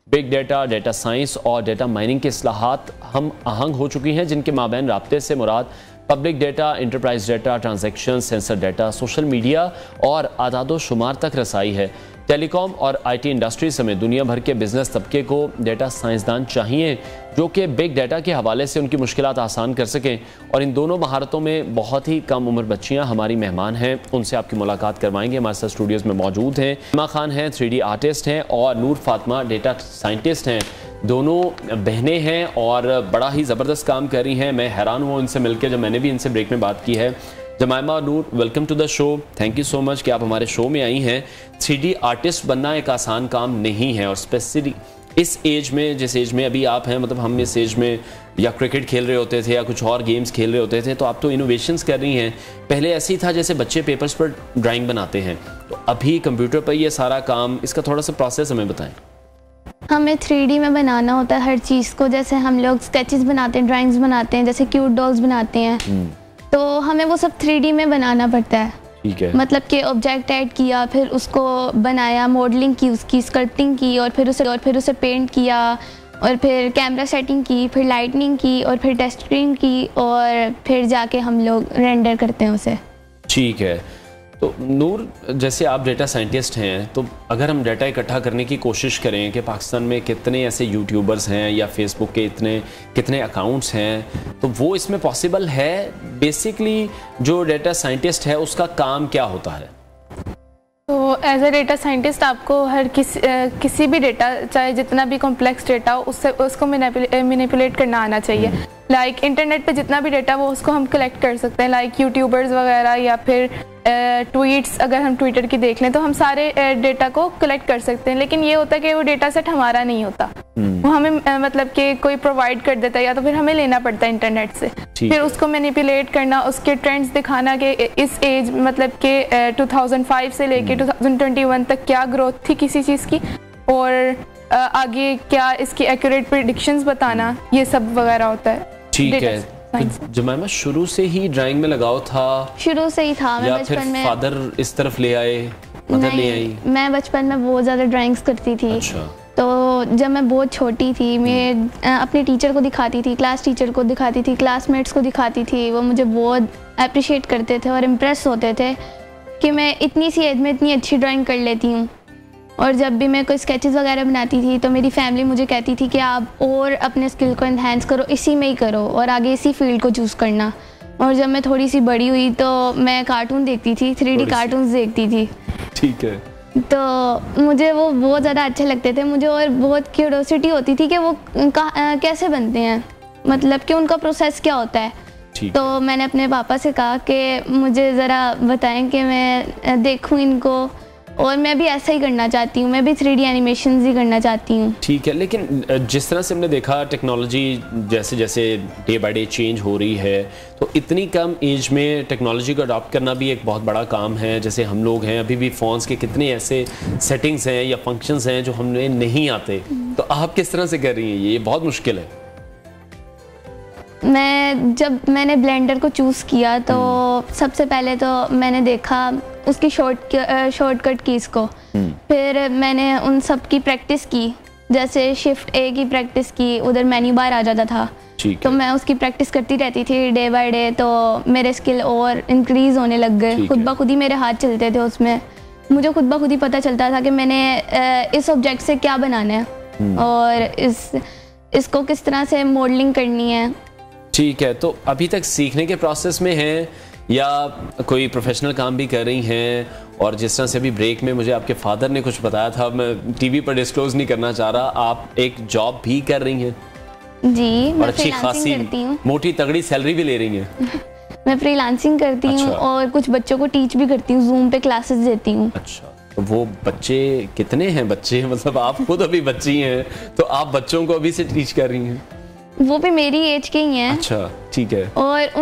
बिग डेटा, डेटा साइंस और डेटा माइनिंग के इस्लाहात हम आहंग हो चुकी हैं, जिनके माबैन राब्ते से मुराद public data, enterprise data, transaction, sensor data, social media और आदादो शुमार तक रसाई है। टेलीकॉम और IT इंडस्ट्री समेत दुनिया भर के बिजनेस तबके को डेटा साइंसदान चाहिए जो कि बिग डेटा के हवाले से उनकी मुश्किलात आसान कर सकें। और इन दोनों महारतों में बहुत ही कम उम्र बच्चियां हमारी मेहमान हैं, उनसे आपकी मुलाकात करवाएंगे। हमारे साथ स्टूडियोज़ में मौजूद हैं हिमा खान हैं, 3D आर्टिस्ट हैं, और नूर फातिमा डेटा साइंटिस्ट हैं। दोनों बहनें हैं और बड़ा ही ज़बरदस्त काम कर रही हैं। मैं हैरान हुआ इनसे मिलकर जब मैंने भी इनसे ब्रेक में बात की है। जमाइमा और Noor, welcome to the show. Thank you so much कि आप हमारे शो में आई हैं। 3D आर्टिस्ट बनना एक आसान काम नहीं है, और स्पेशली इस एज में, जिस एज में अभी आप हैं, मतलब हम इस एज में या क्रिकेट खेल रहे होते थे या कुछ और गेम्स खेल रहे होते थे, तो आप तो इनोवेशंस कर रही हैं। पहले ऐसे ही था जैसे बच्चे पेपर्स पर ड्राइंग बनाते हैं, तो अभी कंप्यूटर पर ये सारा काम, इसका थोड़ा सा प्रोसेस हमें बताएं। हमें 3D में बनाना होता है हर चीज़ को। जैसे हम लोग स्केचेस बनाते हैं, ड्राइंग्स बनाते हैं, जैसे क्यूट डॉल्स बनाते हैं, तो हमें वो सब 3D में बनाना पड़ता है। ठीक है। मतलब कि ऑब्जेक्ट ऐड किया, फिर उसको बनाया, मॉडलिंग की, उसकी स्कल्पटिंग की, और फिर उसे पेंट किया, और फिर कैमरा सेटिंग की, फिर लाइटनिंग की, और फिर टेस्टिंग की, और फिर जाके हम लोग रेंडर करते हैं उसे। ठीक है। तो नूर, जैसे आप डेटा साइंटिस्ट हैं, तो अगर हम डेटा इकट्ठा करने की कोशिश करें कि पाकिस्तान में कितने ऐसे यूट्यूबर्स हैं या फेसबुक के कितने अकाउंट्स हैं, तो वो इसमें पॉसिबल है? बेसिकली जो डेटा साइंटिस्ट है उसका काम क्या होता है? तो एज ए डेटा साइंटिस्ट आपको हर किसी भी डेटा, चाहे जितना भी कॉम्प्लेक्स डेटा हो, उसको मैनिपुलेट करना आना चाहिए। लाइक इंटरनेट पे जितना भी डेटा वो उसको हम कलेक्ट कर सकते हैं, लाइक यूट्यूबर्स वगैरह, या फिर ट्वीट्स, अगर हम ट्विटर की देख लें तो हम सारे डेटा को कलेक्ट कर सकते हैं। लेकिन ये होता है कि वो डेटा सेट हमारा नहीं होता, वो हमें मतलब कि कोई प्रोवाइड कर देता है, या तो फिर हमें लेना पड़ता है इंटरनेट से। फिर उसको मैनिपुलेट करना, उसके ट्रेंड्स दिखाना कि इस एज, मतलब कि 2005 से लेके 2021 तक क्या ग्रोथ थी किसी चीज़ की, और आगे क्या इसकी एक्यूरेट प्रेडिक्शंस बताना, ये सब वगैरह होता है। ठीक है। तो जमाइमा, शुरू से ही ड्राइंग में लगाव था? शुरू से ही था। मैं बचपन में, फादर इस तरफ ले आए, मदर ले आई? मैं बचपन में बहुत ज़्यादा ड्राइंग्स करती थी। अच्छा। तो जब मैं बहुत छोटी थी, मैं अपने टीचर को दिखाती थी, क्लास टीचर को दिखाती थी, क्लासमेट्स को दिखाती थी, वो मुझे बहुत अप्रिशिएट करते थे और इम्प्रेस होते थे कि मैं इतनी सी एज में इतनी अच्छी ड्राइंग कर लेती हूँ। और जब भी मैं कोई स्केचेस वगैरह बनाती थी तो मेरी फैमिली मुझे कहती थी कि आप और अपने स्किल को इन्हेंस करो, इसी में ही करो, और आगे इसी फील्ड को चूज़ करना। और जब मैं थोड़ी सी बड़ी हुई तो मैं कार्टून देखती थी, 3D कार्टून्स देखती थी। ठीक है। तो मुझे वो बहुत ज़्यादा अच्छे लगते थे मुझे, और बहुत क्यूरोसिटी होती थी कि वो कैसे बनते हैं, मतलब कि उनका प्रोसेस क्या होता है। तो मैंने अपने पापा से कहा कि मुझे ज़रा बताएं कि मैं देखूं इनको, और मैं भी ऐसा ही करना चाहती हूँ, मैं भी 3D एनिमेशन ही करना चाहती हूँ। ठीक है। लेकिन जिस तरह से हमने देखा टेक्नोलॉजी जैसे जैसे डे बाय डे चेंज हो रही है, तो इतनी कम एज में टेक्नोलॉजी को अडॉप्ट करना भी एक बहुत बड़ा काम है। जैसे हम लोग हैं, अभी भी फ़ोन्स के कितने ऐसे सेटिंग्स हैं या फंक्शंस हैं जो हमें नहीं आते, तो आप किस तरह से कर रही हैं? ये बहुत मुश्किल है। जब मैंने ब्लेंडर को चूज़ किया तो सबसे पहले तो मैंने देखा उसकी शॉर्टकट कीज़ को, फिर मैंने उन सब की प्रैक्टिस की। जैसे शिफ्ट A की प्रैक्टिस की, उधर मेन्यू बार आ जाता था, तो मैं उसकी प्रैक्टिस करती रहती थी डे बाय डे, तो मेरे स्किल और इंक्रीज़ होने लग गए। खुद ब खुद ही मेरे हाथ चलते थे उसमें, मुझे खुद ब खुद ही पता चलता था कि मैंने इस ऑब्जेक्ट से क्या बनाना है। और इसको किस तरह से मॉडलिंग करनी है। ठीक है, तो अभी तक सीखने के प्रोसेस में हैं या कोई प्रोफेशनल काम भी कर रही हैं? और जिस तरह से अभी ब्रेक में मुझे आपके फादर ने कुछ बताया था, मैं टीवी पर डिस्क्लोज नहीं करना चाह रहा, आप एक जॉब भी कर रही हैं? जी, मैं और अच्छी खासी मोटी तगड़ी सैलरी भी ले रही हैं? मैं फ्रीलांसिंग करती हूँ और कुछ बच्चों को टीच भी करती हूँ, जूम पे क्लासेस देती हूँ। अच्छा, तो वो बच्चे कितने हैं बच्चे? मतलब आप खुद अभी बच्ची हैं, तो आप बच्चों को अभी से टीच कर रही हैं? वो भी मेरी एज के ही हैं। अच्छा, ठीक है। और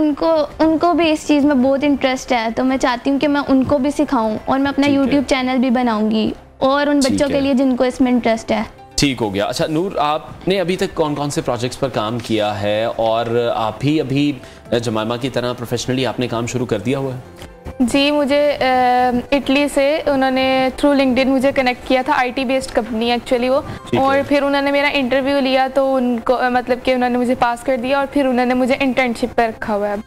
उनको भी इस चीज़ में बहुत इंटरेस्ट है, तो मैं चाहती हूँ कि मैं उनको भी सिखाऊं और मैं अपना यूट्यूब चैनल भी बनाऊंगी और उन बच्चों के लिए जिनको इसमें इंटरेस्ट है। ठीक हो गया। अच्छा नूर, आपने अभी तक कौन कौन से प्रोजेक्ट्स पर काम किया है और आप भी अभी जमाइमा की तरह प्रोफेशनली आपने काम शुरू कर दिया हुआ है? जी, मुझे इटली से उन्होंने थ्रू लिंक्डइन मुझे कनेक्ट किया था, आईटी बेस्ड कंपनी एक्चुअली वो, और फिर उन्होंने मेरा इंटरव्यू लिया तो उनको मतलब कि उन्होंने मुझे पास कर दिया और फिर उन्होंने मुझे इंटर्नशिप पर रखा हुआ है।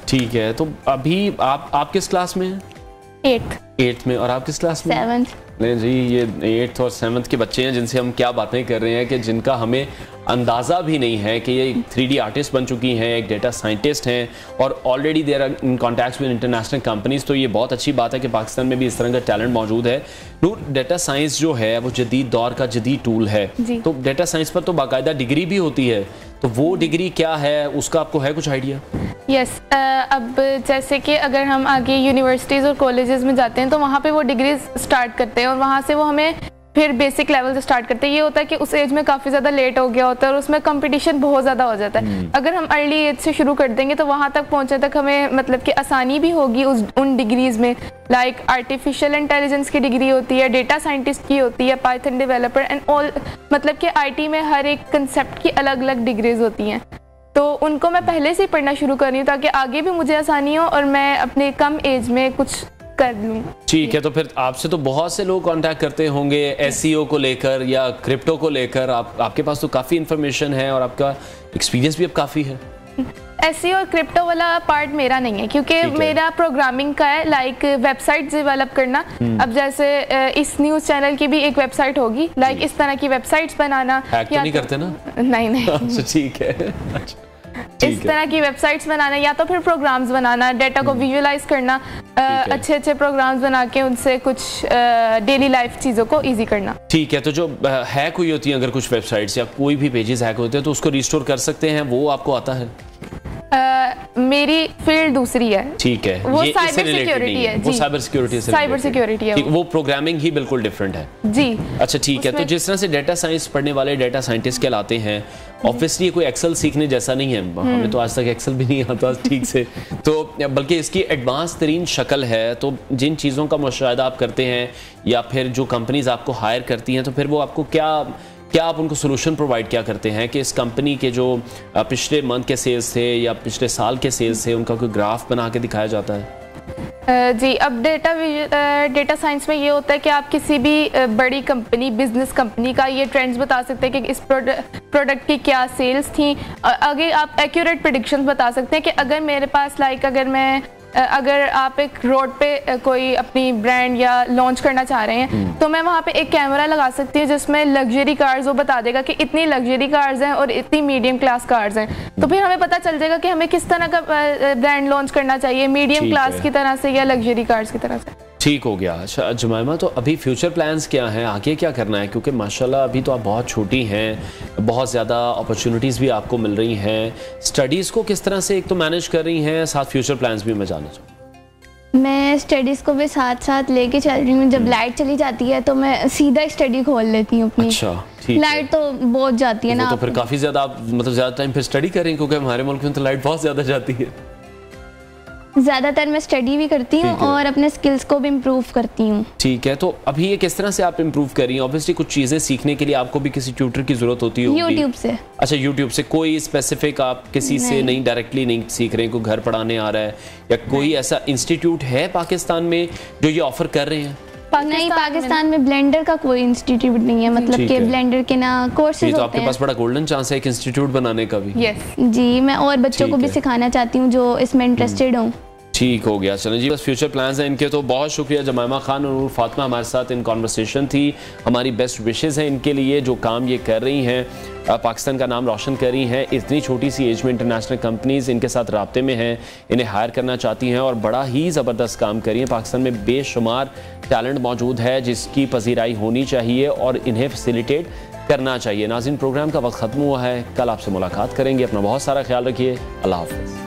ठीक है, तो अभी आप किस क्लास में हैं? 8th में। और आप किस क्लास में? 7th। नहीं जी, ये 8th और 7th के बच्चे हैं जिनसे हम क्या बातें कर रहे हैं कि जिनका हमें अंदाज़ा भी नहीं है कि ये 3D आर्टिस्ट बन चुकी हैं, एक डेटा साइंटिस्ट हैं और already there are in contacts with international companies. तो ये बहुत अच्छी बात है कि पाकिस्तान में भी इस तरह का टैलेंट मौजूद है। नूर, डेटा साइंस जो है वो जदीद दौर का जदीद टूल है, तो डेटा साइंस पर तो बाकायदा डिग्री भी होती है, तो वो डिग्री क्या है, उसका आपको है कुछ आइडिया? यस, अब जैसे कि अगर हम आगे यूनिवर्सिटीज़ और कॉलेजेस में जाते हैं तो वहाँ पे वो डिग्रीज स्टार्ट करते हैं और वहाँ से वो हमें फिर बेसिक लेवल से स्टार्ट करते हैं। ये होता है कि उस एज में काफ़ी ज़्यादा लेट हो गया होता है और उसमें कंपटीशन बहुत ज़्यादा हो जाता है। अगर हम अर्ली एज से शुरू कर देंगे तो वहाँ तक पहुँचने तक हमें मतलब कि आसानी भी होगी उन डिग्रीज़ में। लाइक आर्टिफिशियल इंटेलिजेंस की डिग्री होती है, डेटा साइंटिस्ट की होती है, पाइथन डेवलपर एंड ऑल, मतलब कि आईटी में हर एक कंसेप्ट की अलग अलग डिग्रीज होती हैं। तो उनको मैं पहले से पढ़ना शुरू कर रही हूँ ताकि आगे भी मुझे आसानी हो और मैं अपने कम एज में कुछ कर लूँ। ठीक है, तो फिर आपसे तो बहुत से लोग कांटेक्ट करते होंगे एसईओ को लेकर या क्रिप्टो को लेकर। आपके पास तो काफ़ी इन्फॉर्मेशन है और आपका एक्सपीरियंस भी अब काफ़ी है। एसईओ और क्रिप्टो वाला पार्ट मेरा नहीं है क्योंकि मेरा प्रोग्रामिंग का है, लाइक वेबसाइट डेवलप करना। अब जैसे इस न्यूज़ चैनल की भी एक वेबसाइट होगी, लाइक इस तरह की वेबसाइट्स बनाना। हैक तो नहीं करते ना? नहीं। अच्छा, ठीक है। इस तरह की वेबसाइट्स बनाना या तो फिर प्रोग्राम्स बनाना, डेटा को विजुअलाइज करना, अच्छे अच्छे प्रोग्राम्स बना के उनसे कुछ डेली लाइफ चीज़ों को इजी करना। ठीक है, तो जो हैक हुई होती है अगर कुछ वेबसाइट्स या कोई भी पेजेस हैक होते हैं तो उसको रिस्टोर कर सकते हैं, वो आपको आता है? मेरी फील्ड दूसरी है। ठीक है, वो साइबर सिक्योरिटी है। वो साइबर सिक्योरिटी से साइबर सिक्योरिटी है, वो प्रोग्रामिंग ही बिल्कुल डिफरेंट है जी। अच्छा, ठीक है, तो जिस तरह से डेटा साइंस पढ़ने वाले डेटा साइंटिस्ट कहलाते हैं, ऑब्वियसली कोई एक्सेल सीखने जैसा नहीं है, हमें तो आज तक एक्सेल भी नहीं आता ठीक से, तो बल्कि इसकी एडवांस तरीन शक्ल है। तो जिन चीज़ों का मुशाहिदा आप करते हैं या फिर जो कंपनीज आपको हायर करती हैं, तो फिर वो आपको क्या आप उनको सोल्यूशन प्रोवाइड क्या करते हैं कि इस कंपनी के जो पिछले मंथ के सेल्स थे या पिछले साल के सेल्स थे उनका कोई ग्राफ बना के दिखाया जाता है? जी, अब डेटा साइंस में ये होता है कि आप किसी भी बड़ी कंपनी, बिजनेस कंपनी का ये ट्रेंड्स बता सकते हैं कि इस प्रोडक्ट की क्या सेल्स थी। आगे आप एक्यूरेट प्रेडिक्शंस बता सकते हैं कि अगर मेरे पास अगर आप एक रोड पे कोई अपनी ब्रांड या लॉन्च करना चाह रहे हैं तो मैं वहाँ पे एक कैमरा लगा सकती हूँ जिसमें लग्जरी कार्स वो बता देगा कि इतनी लग्जरी कार्स हैं और इतनी मीडियम क्लास कार्स हैं। तो फिर हमें पता चल जाएगा कि हमें किस तरह का ब्रांड लॉन्च करना चाहिए, मीडियम क्लास की तरह से या लग्जरी कार्स की तरह से। ठीक हो गया। अच्छा जुमैमा, तो अभी फ्यूचर प्लान्स क्या हैं, आगे क्या करना है? क्योंकि माशाल्लाह अभी तो आप बहुत छोटी हैं, बहुत ज़्यादा अपॉर्चुनिटीज़ भी आपको मिल रही हैं, स्टडीज़ को किस तरह से एक तो मैनेज कर रही हैं, साथ फ्यूचर प्लान्स भी मैं जानना चाहूँ। मैं स्टडीज़ को भी साथ साथ लेके चल रही हूँ। जब लाइट चली जाती है तो मैं सीधा स्टडी खोल लेती हूँ अपनी। अच्छा, ठीक लाइट तो बहुत जाती है ना, तो फिर काफ़ी ज़्यादा आप मतलब ज़्यादा टाइम फिर स्टडी करें, क्योंकि हमारे मुल्क में तो लाइट बहुत ज़्यादा जाती है। ज़्यादातर मैं स्टडी भी करती हूँ और अपने स्किल्स को भी इम्प्रूव करती हूँ। ठीक है, तो अभी ये किस तरह से आप इम्प्रूव कर रही हैं? ऑब्वियसली कुछ चीज़ें सीखने के लिए आपको भी किसी ट्यूटर की ज़रूरत होती होगी। यूट्यूब से। अच्छा, यूट्यूब से कोई स्पेसिफिक आप किसी से नहीं डायरेक्टली नहीं सीख रहे हैं, कोई घर पढ़ाने आ रहा है या कोई ऐसा इंस्टीट्यूट है पाकिस्तान में जो ये ऑफर कर रहे हैं? नहीं, पाकिस्तान में ब्लेंडर का कोई इंस्टीट्यूट नहीं है, मतलब कि ब्लेंडर के ना कोर्सेज होते हैं। तो आपके पास बड़ा गोल्डन चांस है एक इंस्टीट्यूट बनाने का भी। जी, मैं और बच्चों को भी सिखाना चाहती हूँ जो इसमें इंटरेस्टेड हों। ठीक हो गया। चलें जी, बस फ्यूचर प्लान्स हैं इनके। तो बहुत शुक्रिया जमाइमा खान और नूर फातिमा हमारे साथ इन कॉन्वर्सेशन थी। हमारी बेस्ट विशेज़ हैं इनके लिए, जो काम ये कर रही हैं, पाकिस्तान का नाम रोशन कर रही हैं। इतनी छोटी सी एज में इंटरनेशनल कंपनीज़ इनके साथ राब्ते में हैं, इन्हें हायर करना चाहती हैं और बड़ा ही ज़बरदस्त काम कर रही हैं। पाकिस्तान में बेशुमार टैलेंट मौजूद है जिसकी पजीराई होनी चाहिए और इन्हें फैसिलिटेट करना चाहिए। नाज़रीन, प्रोग्राम का वक्त ख़त्म हुआ है। कल आपसे मुलाकात करेंगे। अपना बहुत सारा ख्याल रखिए। अल्लाह हाफ़िज़।